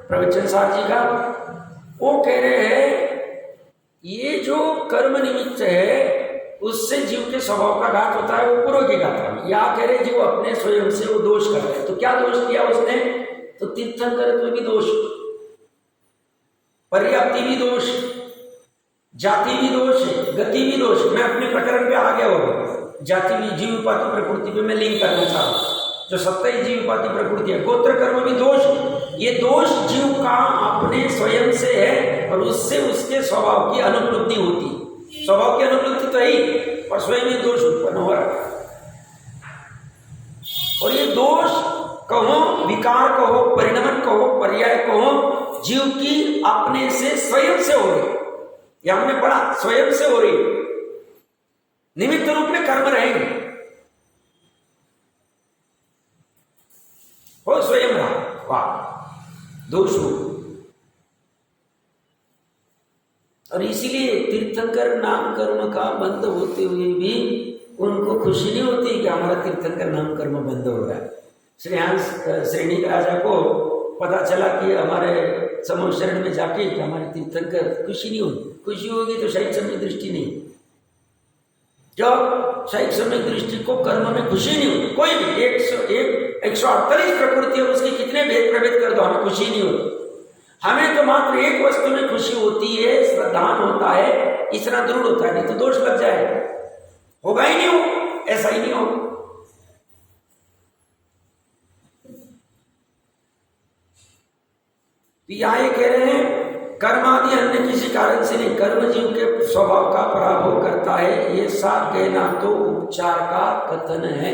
प्रवचन सार जी का। वो कह रहे हैं ये जो कर्म निमित्त है उससे जीव के स्वभाव का घात होता है, वो पूर्व की गाथा में। या कह रहे जीव अपने स्वयं से वो दोष करता है। तो क्या दोष किया उसने? तो तीर्थंकरत्व भी दोष, पर्याप्ति भी दोष, जाति भी दोष है, गति भी दोष। मैं अपने प्रकरण पे आ गया होगा। जाति भी जीव उपाधि प्रकृति पे मैं लिंक करना चाह रहा हूं। जो सत्ता ही जीव उपाधि प्रकृति है, गोत्र कर्म भी दोष। ये दोष जीव का अपने स्वयं से है, और उससे उसके स्वभाव की अनुपलब्धि होती है। स्वभाव की अनुपलब्धि तो है, और स्वयं में दोष उत्पन्न हो रहा है। और ये दोष कहो, विकार कहो, परिणमन कहो, पर्याय कहो, जीव की अपने से स्वयं से हो रही। यह हमने पढ़ा, स्वयं से हो रही। निमित्त रूप में कर्म रहेंगे, हो स्वयं रहा, वाह दोष हो। और इसीलिए तीर्थंकर नाम कर्म का बंद होते हुए भी उनको खुशी नहीं होती कि हमारा तीर्थंकर नाम कर्म बंद हो रहा है। श्रेयांश श्रेणी राजा को पता चला कि हमारे समूह शरण में जाके कि हमारे तीर्थंकर, खुशी नहीं होगी। खुशी होगी तो शायद समय दृष्टि नहीं, जब शायद समय दृष्टि को कर्म में खुशी नहीं होती। कोई भी 148 प्रकृति है, उसके कितने भेद प्रभेद कर दो, हमें खुशी नहीं होती। हमें तो मात्र एक वस्तु में खुशी होती है, श्रद्धान होता है, इतना दृढ़ होता है, नहीं तो दोष लग जाएगा, होगा ही नहीं, हो ऐसा ही नहीं हो। यहाँ कह रहे हैं कर्म आदि अन्य किसी कारण से नहीं, कर्म जीव के स्वभाव का पराभव करता है। ये साफ कहना तो उपचार का कथन है।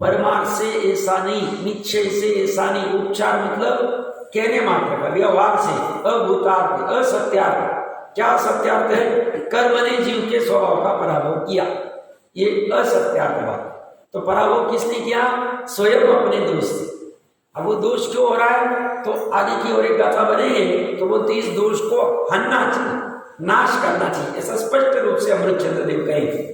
परमार्थ से ऐसा नहीं, निश्चय से ऐसा नहीं। उपचार मतलब कहने मात्र का, व्यवहार से, अभूतार्थ, असत्यार्थ। क्या सत्यार्थ है? कर्म ने जीव के स्वभाव का पराभव किया, ये असत्यार्थ बात। तो पराभव किसने किया? स्वयं अपने दोष से। अब वो दोष क्यों हो रहा है, तो आगे की ओर एक गाथा बनेगी तो बोलते इस दोष को हनना चाहिए, नाश करना चाहिए, ऐसा स्पष्ट रूप से अमृतचंद्र देव कहेंगे।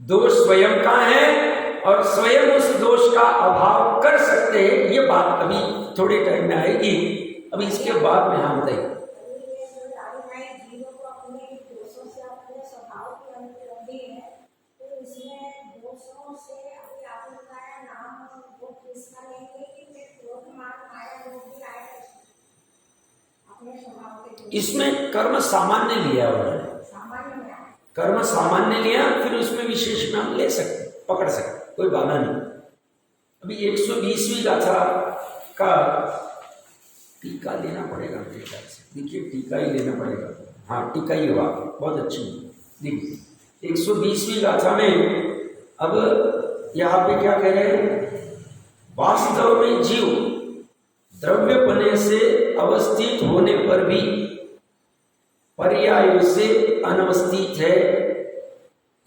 दोष स्वयं का है और स्वयं उस दोष का अभाव कर सकते हैं, ये बात अभी थोड़े टाइम में आएगी। अभी इसके बाद में हम बताएंगे। इसमें कर्म सामान्य लिया उन्होंने, कर्म सामान्य लिया, फिर उसमें विशेष नाम ले सकते, पकड़ सकते, कोई बाधा नहीं। अभी 120वीं गाथा का टीका लेना पड़ेगा मेरे ख्याल से, देखिए टीका ही लेना पड़ेगा, हाँ टीका ही हुआ, बहुत अच्छी। देखिए 120वीं गाथा में अब यहाँ पे क्या कह रहे हैं, वास्तव में जीव द्रव्यपने से अवस्थित होने पर भी पर्यायों से अनवस्थित है।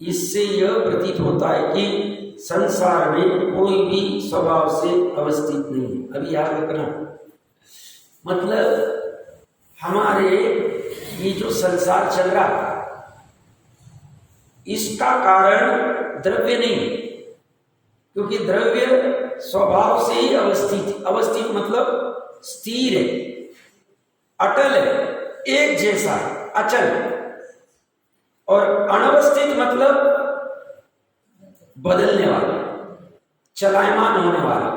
इससे यह प्रतीत होता है कि संसार में कोई भी स्वभाव से अवस्थित नहीं है। अभी याद रखना, मतलब हमारे ये जो संसार चल रहा है इसका कारण द्रव्य नहीं, क्योंकि द्रव्य स्वभाव से ही अवस्थित, अवस्थित मतलब स्थिर है, अटल है, एक जैसा, अचल। और अनवस्थित मतलब बदलने वाला, चलायमान होने वाला,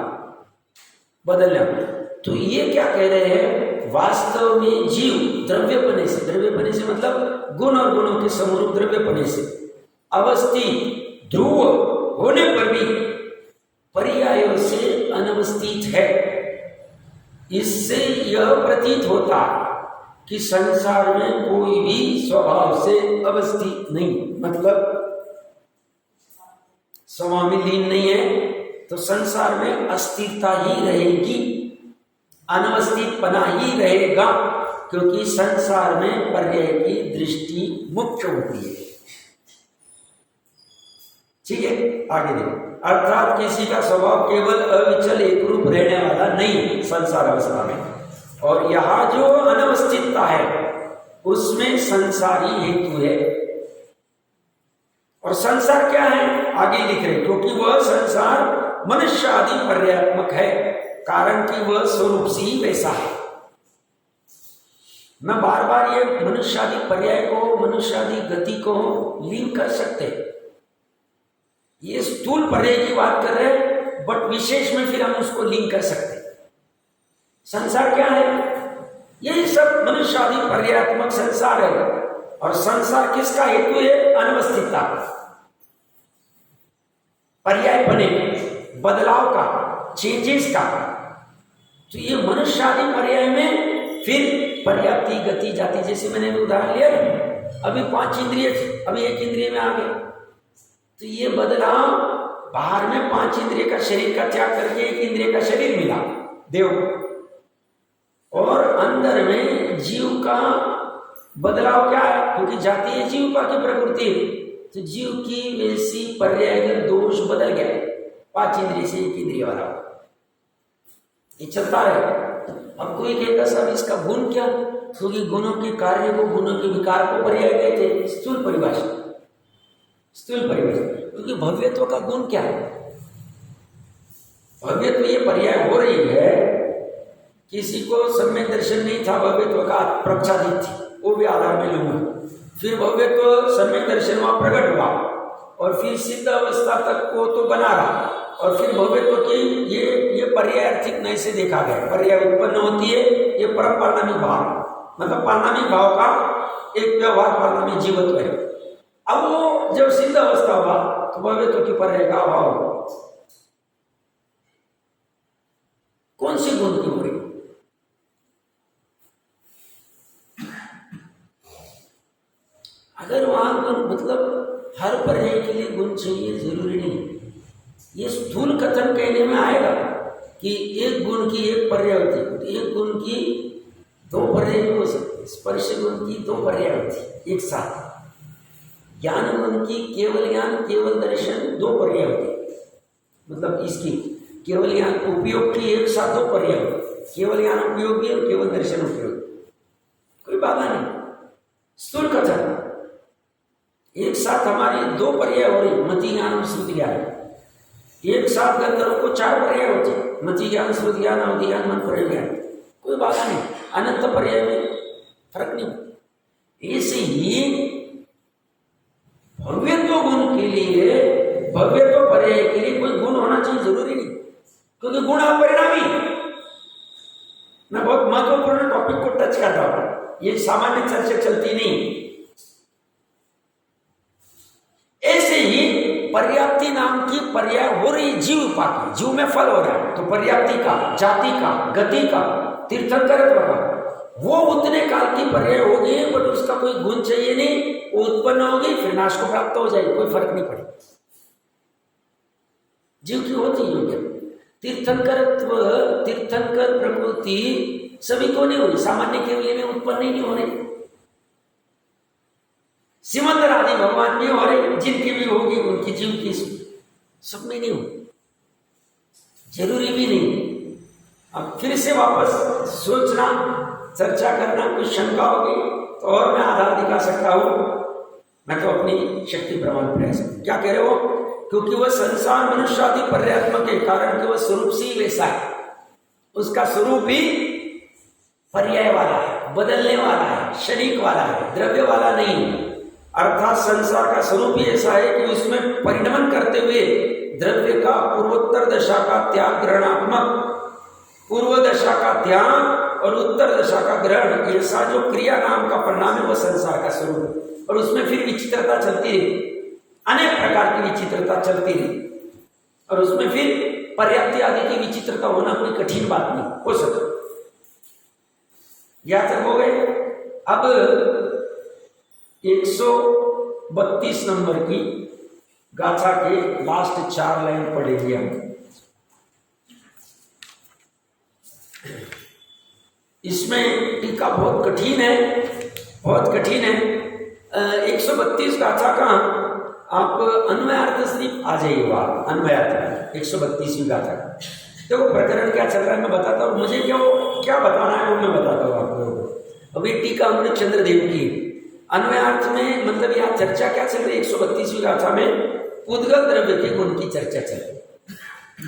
बदलने वाला। तो ये क्या कह रहे हैं, वास्तव में जीव द्रव्यपने से, द्रव्यपने से मतलब गुण और गुणों के समरूप द्रव्यपने से अवस्थित ध्रुव होने पर भी पर्यायों से अनवस्थित है। इससे यह प्रतीत होता कि संसार में कोई भी स्वभाव से अवस्थित नहीं, मतलब स्वभाव में लीन नहीं है, तो संसार में अस्थिरता ही रहेगी, अनवस्थितपना ही रहेगा, क्योंकि संसार में पर्याय की दृष्टि मुख्य होती है। ठीक है, आगे देखो। अर्थात किसी का स्वभाव केवल अविचल एक रूप रहने वाला नहीं संसार अवस्था में, और यहाँ जो अनवस्थितता है उसमें संसारी हेतु है। और संसार क्या है, आगे लिख रहे, क्योंकि वह संसार मनुष्य आदि पर्यात्मक है, कारण कि वह स्वरूप से ही वैसा है। मैं बार बार ये मनुष्य आदि पर्याय को, मनुष्य आदि गति को लिंक कर सकते हैं। ये स्थूल पर्याय की बात कर रहे हैं, बट विशेष में फिर हम उसको लिंक कर सकते हैं। संसार क्या है, यही सब मनुष्य आदि पर्यायात्मक संसार है। और संसार किसका हेतु है, अनवस्थितता, पर्याय बने, बदलाव का, चेंजेस का। तो ये मनुष्य आदि पर्याय में फिर पर्याप्ति, गति, जाति, जैसे मैंने उदाहरण लिया ना, अभी 5 इंद्रिय थे, अभी 1 इंद्रिय में आ गए, तो ये बदलाव बाहर में 5 इंद्रिय का शरीर का त्याग करके 1 इंद्रिय का शरीर मिला देव, और अंदर में जीव का बदलाव क्या है, क्योंकि जाति है जीव का की प्रकृति, तो जीव की वैसी पर्यायगत दोष बदल गया, 5 इंद्रिय से 1 इंद्रिय वाला, ये चलता है। अब कोई कहेगा साहब इसका गुण क्या, क्योंकि गुणों के कार्य को, गुणों के विकार को पर्याय कहते हैं, स्थूल परिभाषा, स्थूल परिभाषा। क्योंकि भव्यत्व का गुण क्या है, भव्यत्व ये पर्याय हो रही है, किसी को सम्यक दर्शन नहीं था, भव्यत्व का प्रक्षादित थी, वो भी आधार में लूंगा, फिर भव्यत्व सम्यक दर्शन वहां प्रकट हुआ, और फिर सिद्ध अवस्था तक को तो बना रहा, और फिर भव्यत्व की ये पर्यायार्थिक नए से देखा गया, पर्याय उत्पन्न होती है, ये परम पारणामिक भाव, मतलब पारणामिक भाव का एक व्यवहार पारणामिक जीवत्व है। अब वो जब सिद्ध अवस्था हुआ तो भव्यत्व की पर्याय का अभाव हुआ। कौन सी गुण की हो रही, अगर वहां गुण, मतलब हर पर्याय के लिए गुण चाहिए जरूरी नहीं, ये स्थूल कथन कहने में आएगा कि एक गुण की एक पर्याय होती, एक गुण की 2 पर्याय हो सकती, स्पर्श गुण की 2 पर्याय होती एक साथ, ज्ञान गुण की केवल ज्ञान, केवल दर्शन 2 पर्याय होती, मतलब इसकी केवल यहाँ उपयोग की एक साथ दो पर्याय, केवल यहाँ उपयोगी और केवल दर्शन उपयोगी, कोई बाधा नहीं। स्थूल कथन एक साथ हमारी दो पर्याय हो रही, मति ज्ञान श्रुति ज्ञान। एक साथ गंधर्व को 4 पर्याय होते, मति ज्ञान, श्रुति ज्ञान, अवधि ज्ञान, मन पर्याय ज्ञान, कोई बाधा नहीं। अनंत पर्याय में फर्क नहीं। ऐसे ही भव्यत्व गुण के लिए, भव्यत्व पर्याय के लिए कोई गुण होना चाहिए, जरूरी नहीं, क्योंकि गुण अपरिणामी। मैं बहुत महत्वपूर्ण टॉपिक को टच कर रहा हूं, ये सामान्य चर्चा चलती नहीं। ऐसे ही पर्याप्ति नाम की पर्याय हो रही जीव पाकी, जीव में फल हो रहा है, तो पर्याप्ति का, जाति का, गति का, तीर्थंकरत्व का, वो उतने काल की पर्याय होगी, बट उसका कोई गुण चाहिए नहीं, वो उत्पन्न होगी फिर नाश को प्राप्त हो जाएगी, कोई फर्क नहीं पड़ेगा। जीव की होती योग्य तीर्थंकरत्व, तीर्थंकर प्रकृति सभी को नहीं होगी, सामान्य के लिए में उत्पन्न नहीं हो रही। सिमंदर आदि भगवान भी हो रहे, जिनकी भी होगी उनकी जीव की सब में नहीं होगी, जरूरी भी नहीं। अब फिर से वापस सोचना, चर्चा करना, कुछ शंका होगी तो और मैं आधार दिखा सकता हूं, मैं तो अपनी शक्ति प्रमाण प्रयास। क्या कह रहे हो? क्योंकि वह संसार मनुष्य आदि पर्यात्मक के कारण कि वह स्वरूप से ही वैसा है, उसका स्वरूप भी पर्याय वाला है, बदलने वाला है, क्षणिक वाला है, द्रव्य वाला नहीं। अर्थात संसार का स्वरूप ही ऐसा है कि उसमें परिणमन करते हुए द्रव्य का पूर्वोत्तर दशा का त्याग ग्रहणात्मक, पूर्व दशा का त्याग और उत्तर दशा का ग्रहण, ऐसा जो क्रिया नाम का परिणाम है वह संसार का स्वरूप। और उसमें फिर विचित्रता चलती रही, अनेक प्रकार की विचित्रता चलती रही, और उसमें फिर पर्याप्ति आदि की विचित्रता होना कोई कठिन बात नहीं हो सकती। याद तक हो गए? अब 132 नंबर की गाथा के लास्ट 4 लाइन पढ़ेंगे हम। इसमें टीका बहुत कठिन है, बहुत कठिन है। 132 गाथा का आप अन्वयार्थ सिर्फ आ जाइए, वहां अन्वयार्थ 132वीं गाथा का। तो प्रकरण क्या चल रहा है मैं बताता हूँ, मुझे क्या बताना है वो मैं बताता हूँ आप लोगों को। अभी टीका अमृत चंद्र देव की अन्वयार्थ में, मतलब यहाँ चर्चा क्या चल रही है 132वीं गाथा में, पुद्गल द्रव्य के गुण की चर्चा चल रही है।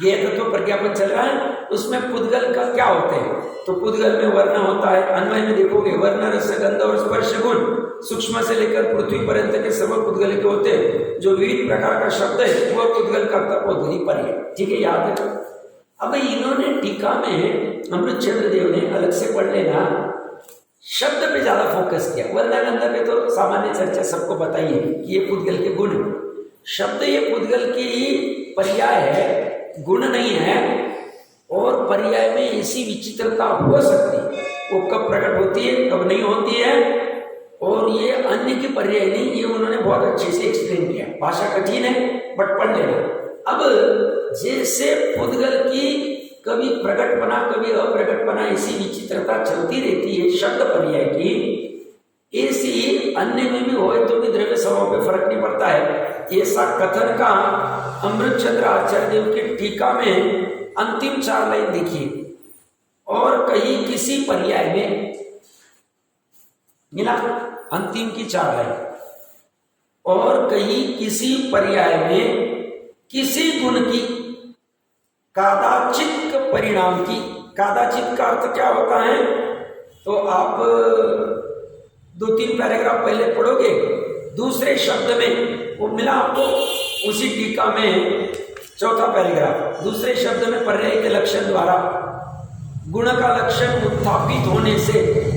ये तत्व प्रज्ञापन चल रहा है, उसमें पुद्गल का क्या होते हैं, तो पुद्गल में वर्ण होता है। अन्वय में देखोगे वर्ण, रस, गंध और स्पर्श गुण सूक्ष्म से लेकर पृथ्वी पर्यंत के सर्व पुद्गल के होते हैं। जो विविध प्रकार का शब्द है वह पुद्गल का तत्वोधि पर्याय, ठीक है, याद है। अब इन्होंने टीका में अमृत चंद्र देव ने अलग से पढ़ लेना, शब्द पे ज्यादा फोकस किया। वर्ण गंध पे तो सामान्य चर्चा सबको बताइए कि ये पुद्गल के गुण, शब्द ये पुद्गल की पर्याय है, गुण नहीं है। और पर्याय में ऐसी विचित्रता हो सकती है, वो कब प्रकट होती है कब नहीं होती है, और ये अन्य की पर्याय नहीं, ये उन्होंने बहुत अच्छे से एक्सप्लेन किया। भाषा कठिन है बट पढ़ लेना। अब जैसे पुद्गल की कभी प्रकटपना कभी अप्रकटपना ऐसी विचित्रता चलती रहती है शब्द पर्याय की, ऐसी अन्य में भी हो तो भी द्रव्य स्वभाव पे फर्क नहीं पड़ता है। ऐसा कथन का अमृत चंद्र आचार्य देव के टीका में अंतिम 4 लाइन देखिए। और कहीं किसी पर्याय में मिला, अंतिम की 4 लाइन, और कहीं किसी पर्याय में किसी गुण की कादाचित परिणाम की, कादाचित का अर्थ क्या होता है, तो आप 2-3 पैराग्राफ पहले पढ़ोगे, दूसरे शब्द में वो मिला आपको उसी टीका में 4था पैराग्राफ, दूसरे शब्द में पर्याय के लक्षण द्वारा गुण का लक्षण उत्थापित होने से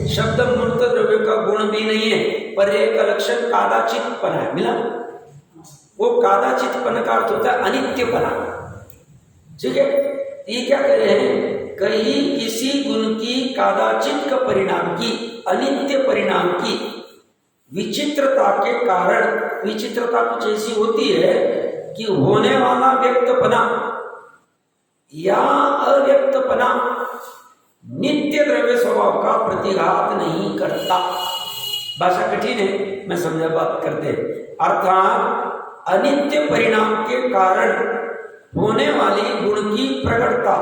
शब्द मूर्त द्रव्य का गुण भी नहीं है, पर्याय का लक्षण कादाचितपना है, मिला। वो कादाचितपन का अर्थ होता है अनित्यपना, ठीक है। ये क्या कह रहे हैं, कहीं किसी गुण की कादाचित का परिणाम की, अनित्य परिणाम की विचित्रता के कारण, विचित्रता कुछ ऐसी होती है कि होने वाला व्यक्तपना या अव्यक्तपना नित्य द्रव्य स्वभाव का प्रतिघात नहीं करता। भाषा कठिन है, मैं समझा बात करते। अर्थात अनित्य परिणाम के कारण होने वाली गुण की प्रकटता,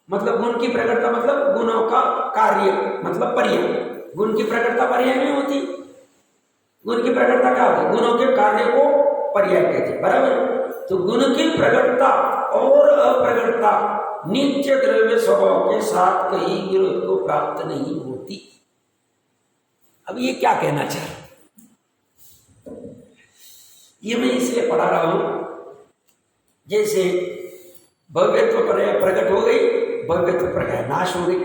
मतलब गुण की प्रकटता मतलब गुणों का कार्य, मतलब पर्याय। गुण की प्रकटता पर्याय में होती। गुण की प्रकटता क्या होती है? गुणों के कार्य को पर्याय कहते हैं, बराबर। तो गुण की प्रकटता और अप्रकटता नित्य द्रव्य स्वभाव के साथ कहीं विरोध को प्राप्त नहीं होती। अब ये क्या कहना चाहिए? ये मैं इसलिए पढ़ा रहा हूं, जैसे भव्यत्व पर्याय प्रकट हो गई, भव्यत्व पर्याय नाश हो गई।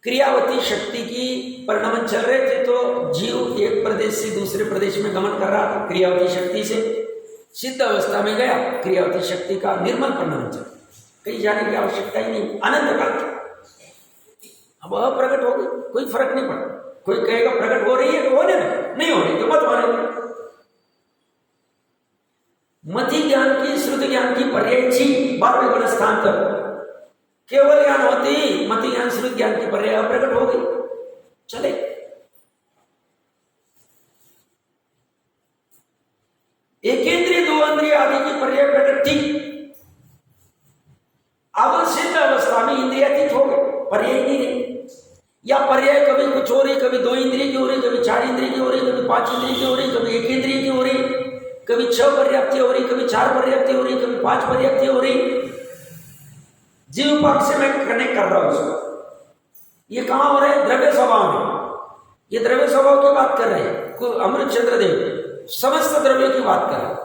क्रियावती शक्ति की परिणमन चल रहे थे, तो जीव एक प्रदेश से दूसरे प्रदेश में गमन कर रहा था क्रियावती शक्ति से। सिद्ध अवस्था में गया, क्रियावती शक्ति का निर्मल परिणमन चल, कहीं जाने की आवश्यकता ही नहीं, अनंत काल। अब अप्रकट हो गई, कोई फर्क नहीं पड़ा। कोई कहेगा प्रकट हो रही है तो होने दो, नहीं हो रही तो मत माने। मति ज्ञान की, श्रुति ज्ञान की पर्याय छी 12वें गुण स्थान तक केवल ज्ञान होती, मति ज्ञान श्रुति ज्ञान की पर्याय अप्रकट हो गई, चले। एकेंद्रिय दो इंद्रिय आदि की पर्याय प्रकट थी, अब सिद्ध अवस्था में इंद्रियातीत हो गए, पर्याय नहीं रही। या पर्याय कभी कुछ हो रही, कभी 2 इंद्रिय की हो रही, कभी 4 इंद्रिय की हो रही, कभी 5 इंद्रिय की हो रही, कभी 1 इंद्रिय की हो रही, कभी 6 पर्याप्ति हो रही, कभी 4 पर्याप्ति हो रही, कभी 5 पर्याप्ति हो रही। जीव पक्ष से मैं कनेक्ट कर रहा हूं उसको। ये कहां हो रहा है? द्रव्य स्वभाव में। ये द्रव्य स्वभाव की बात कर रहे हैं अमृत चंद्र देव, समस्त द्रव्य की बात कर रहे हैं,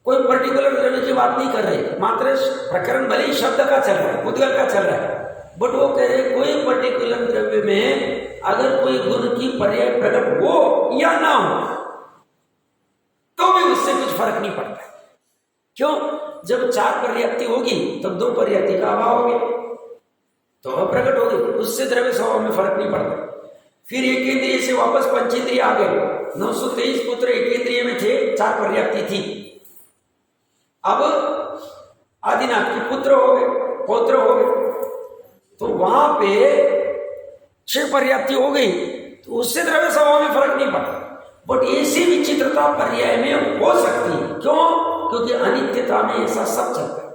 कोई पर्टिकुलर द्रव्य की बात नहीं कर रहे। मात्र प्रकरण भले ही शब्द का चल रहा है, उद्गल का चल रहा है, बट वो कह रहे कोई पर्टिकुलर द्रव्य में अगर कोई गुण की पर्याय प्रकट हो या ना हो तो भी उससे कुछ फर्क नहीं पड़ता। क्यों? जब 4 पर्याप्ति होगी तब 2 पर्याप्ति का अभाव हो गया तो अप्रकट होगी, उससे द्रव्य स्वभाव में फर्क नहीं पड़ता। फिर एक इंद्रिय से वापस पंचेंद्रिय आ गए। 923 पुत्र एक इंद्रिय में थे, 4 पर्याप्ति थी। अब आदिनाथ के पुत्र हो गए, पौत्र हो गए, तो वहां पे 6 पर्याप्ति हो गई, तो उससे द्रव्य स्वभाव में फर्क नहीं पड़ता। बट ऐसी विचित्रता पर्याय में हो सकती है। क्यों? क्योंकि अनित्यता में ऐसा सब चलता है।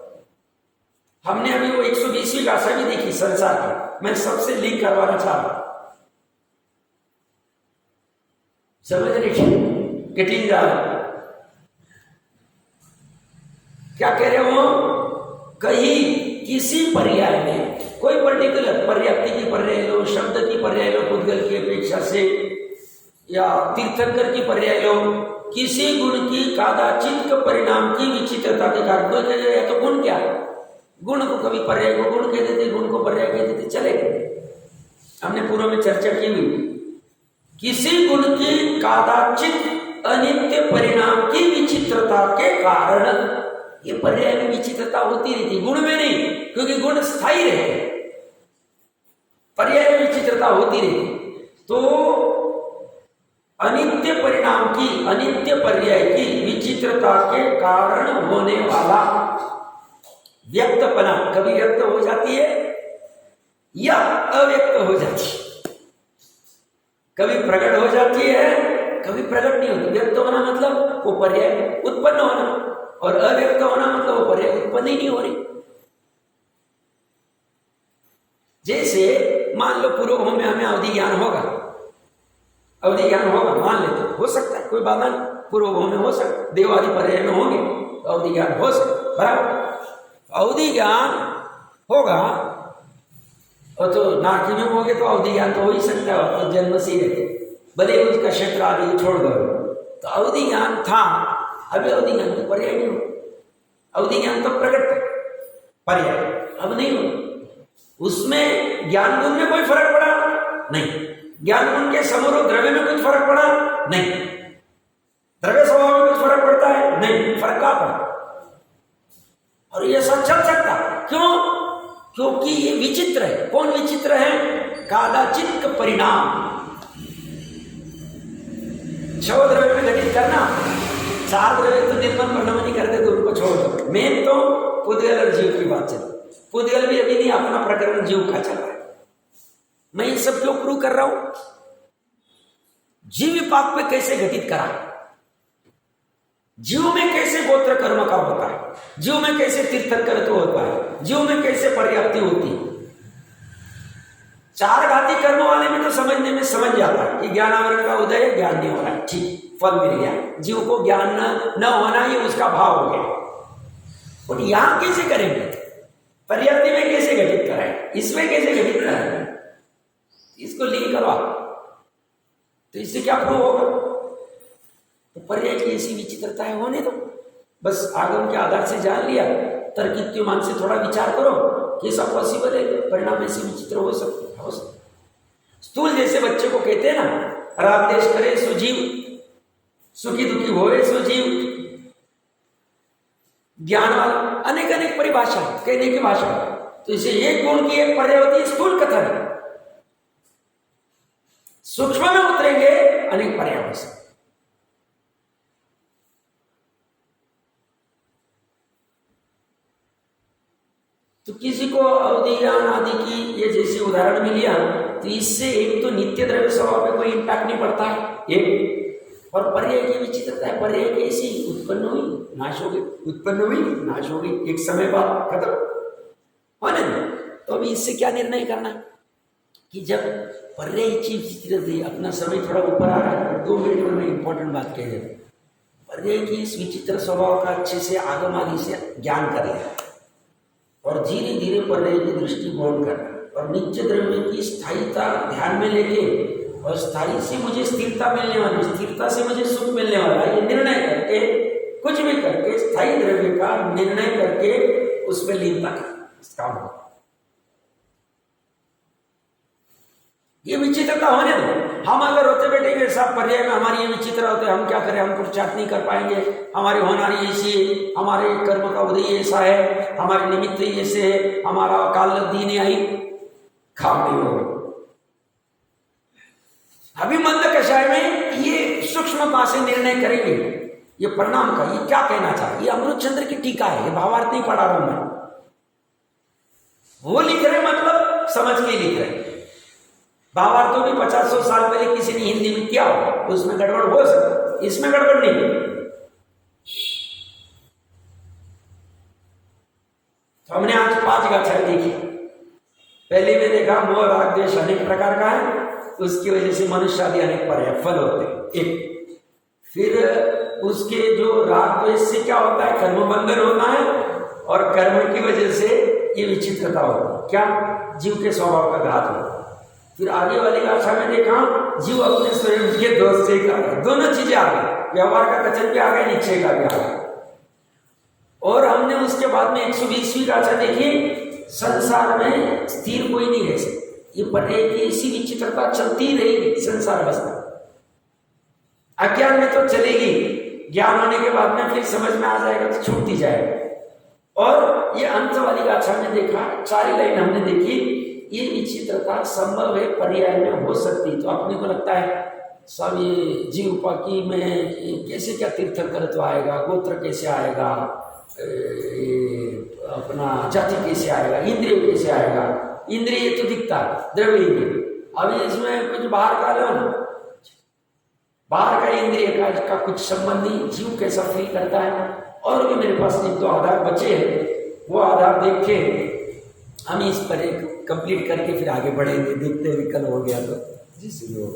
हमने अभी वो 120वीं गाथा भी देखी संसार की, मैं सबसे लिंक करवाना चाह रहा हूं, समझ रहे? कटिंग जा रहा क्या कह रहे हो? कहीं किसी पर्याय में कोई पर्टिकुलर पर्याप्ति की पर्याय लो, शब्द की पर्याय लो उद्गल की अपेक्षा से, या तीर्थंकर की पर्याय लो, किसी गुण की कादाचित परिणाम की विचित्रता के कारण कोई कह जाए तो गुण क्या है? गुण को कभी पर्याय को गुण कह देते, गुण को पर्याय कह देते, चले। हमने पूर्व में चर्चा की हुई, किसी गुण की कादाचित अनित्य परिणाम की विचित्रता के कारण ये पर्याय में विचित्रता होती रहती, गुण में नहीं, क्योंकि गुण स्थायी रहते, पर्याय में विचित्रता होती रहती। तो अनित्य परिणाम की, अनित्य पर्याय की विचित्रता के कारण होने वाला व्यक्तपना कभी व्यक्त हो जाती है या अव्यक्त हो जाती है, कभी प्रकट हो जाती है, कभी प्रकट नहीं होती। व्यक्त होना मतलब वो पर्याय उत्पन्न होना, और अव्यक्त होना मतलब वो पर्याय उत्पन्न ही नहीं हो रही। जैसे मान लो पूर्व में हमें अवधि ज्ञान होगा, अवधि ज्ञान होगा, मान लेते हो सकता है, कोई बात नहीं, पूर्व में हो सकता है, देवादि पर्याय में होंगे तो अवधि ज्ञान हो सकता है, बराबर। अवधि ज्ञान होगा और तो नारकी में होगे तो अवधि ज्ञान तो हो ही सकता है, तो जन्म से रहते, भले उसका क्षेत्र आदि छोड़ दो, तो अवधि ज्ञान था, अभी अवधि ज्ञान तो पर्याय नहीं हो, अवधि ज्ञान तो प्रकट पर्याय अब नहीं हो। उसमें ज्ञान गुण में कोई फर्क पड़ा नहीं, ज्ञान गुण के समरूप द्रव्य में कुछ फर्क पड़ा नहीं, द्रव्य स्वभाव में कुछ फर्क पड़ता है नहीं, फर्क कहां पड़ा? और ये सब चल सकता, क्यों? क्योंकि ये विचित्र है। कौन विचित्र है? कादाचित परिणाम। 6 द्रव्य में घटित करना, 4 द्रव्य तो निर्मल परिणाम नहीं करते, तो उनको छोड़ दो। मेन तो पुद्गल और जीव की बात चल, पुद्गल भी अभी नहीं, अपना प्रकरण जीव का चल रहा है। मैं ये सब क्यों प्रूव कर रहा हूं? जीव विपाक पे कैसे घटित करा? जीव में कैसे गोत्र कर्म का होता है, जीव में कैसे तीर्थंकरत्व होता है, जीव में कैसे पर्याप्ति होती है। चार घाती कर्म वाले में तो समझने में समझ जाता है कि ज्ञानावरण का उदय है, ज्ञान नहीं हो रहा है, ठीक, फल मिल गया, जीव को ज्ञान न होना ही उसका भाव हो गया। और यहां कैसे करेंगे, पर्याप्ति में कैसे घटित कराएं, इसमें कैसे घटित कराएं, इसको लिंक करवा तो इससे क्या प्रूव होगा। तो पर्याय की ऐसी विचित्रता है, होने दो, बस आगम के आधार से जान लिया, तर्कित्युमान से थोड़ा विचार करो कि ऐसा पॉसिबल है, परिणाम ऐसे विचित्र हो सकते। स्थूल जैसे बच्चे को कहते हैं ना, रात देश करे सो जीव, सुखी दुखी होवे सो जीव, ज्ञान वाला, अनेक अनेक परिभाषा कहने की भाषा। तो इसे एक गुण की एक पर्याय होती है स्थूल कथन, सूक्ष्म में उतरेंगे अनेक पर्याय हो सकते। तो किसी को अवधियान आदि की ये जैसे उदाहरण में लिया, तो इससे एक तो नित्य द्रव्य स्वभाव पे कोई इम्पैक्ट नहीं पड़ता है, एक, और पर्याय की विचित्रता है, पर्याय कैसी उत्पन्न हुई नाश हो गई, उत्पन्न हुई नाश हो गई, एक समय बाद खत्म होने दो। तो अभी इससे क्या निर्णय करना कि जब पर्याय की विचित्रता, अपना समय थोड़ा ऊपर आ रहा है, 2 मिनट में इंपॉर्टेंट बात कह रहे, पर्याय की इस विचित्र स्वभाव का अच्छे से आगम आदि से ज्ञान कर लिया और धीरे धीरे पर्याय की दृष्टि गौण करना, और नित्य द्रव्य की स्थायीता ध्यान में लेके, और स्थायी से मुझे स्थिरता मिलने वाली, स्थिरता से मुझे सुख मिलने वाला, ये निर्णय करके, कुछ भी करके स्थायी द्रव्य का निर्णय करके उसमें लीनता काम हो। ये विचित्रता होने दो। हम अगर रोते बैठेंगे सब पर्याय में हमारी ये विचित्र होते, हम क्या करें, हम पुरुषार्थ नहीं कर पाएंगे, हमारी होनारी ऐसी है, हमारे कर्म का उदय ऐसा है, हमारे निमित्त ही ऐसे है, हमारा काल लब्धि नहीं आई, खाम नहीं होगा। अभी मंद कषाय में ये सूक्ष्मता से निर्णय करेंगे, ये परिणाम का, ये क्या कहना चाहिए, ये अमृत चंद्र की टीका है, ये भावार्थ नहीं पढ़ा रहा हूं मैं, वो लिख रहे मतलब समझ के लिख रहे। भावार्थों भी 50-100 साल पहले किसी ने हिंदी में किया होगा, उसमें गड़बड़ हो सकती, इसमें गड़बड़ नहीं है। तो हमने आज 5 गाथाएं देखी। पहले में देखा मोह राग द्वेष अनेक प्रकार का है, उसकी वजह से मनुष्य आदि अनेक पर्याय फल होते हैं, एक। फिर उसके जो राग द्वेष से क्या होता है, कर्म बंधन होता है, और कर्म की वजह से ये विचित्रता होती है, क्या, जीव के स्वभाव का घात होता है। फिर आगे वाली गाथा में देखा जीव अपने स्वयं के दोष से आ गए, दोनों चीजें आ गई, व्यवहार का कथन भी आ गया, निश्चय का भी आ गया। और हमने उसके बाद में 120वीं गाथा देखी, संसार में स्थिर कोई नहीं रह सकता, ये पर्याय की ऐसी विचित्रता चलती रहेगी संसार अवस्था। अज्ञान में तो चलेगी, ज्ञान होने के बाद में फिर समझ में आ जाएगा तो छूटती जाएगा। और ये अंत वाली गाथा में देखा, 4 लाइन हमने देखी, ये विचित्रता संभव है पर्याय में हो सकती। तो अपने को लगता है सब ये जीव पाकी में कैसे क्या तीर्थंकरत्व आएगा, गोत्र कैसे आएगा, अपना जाति कैसे आएगा, इंद्रिय कैसे आएगा, इंद्रिय तो दिखता है, द्रव्य इंद्रिय, अभी इसमें कुछ बाहर का लो ना, बाहर का इंद्रिय का कुछ संबंध नहीं, जीव कैसा फील करता है। और भी मेरे पास 1-2 आधार बचे हैं, वो आधार देख के हम इस पर एक कंप्लीट करके फिर आगे बढ़ेंगे, देखते हैं विकल्प हो गया तो जिस भी हो।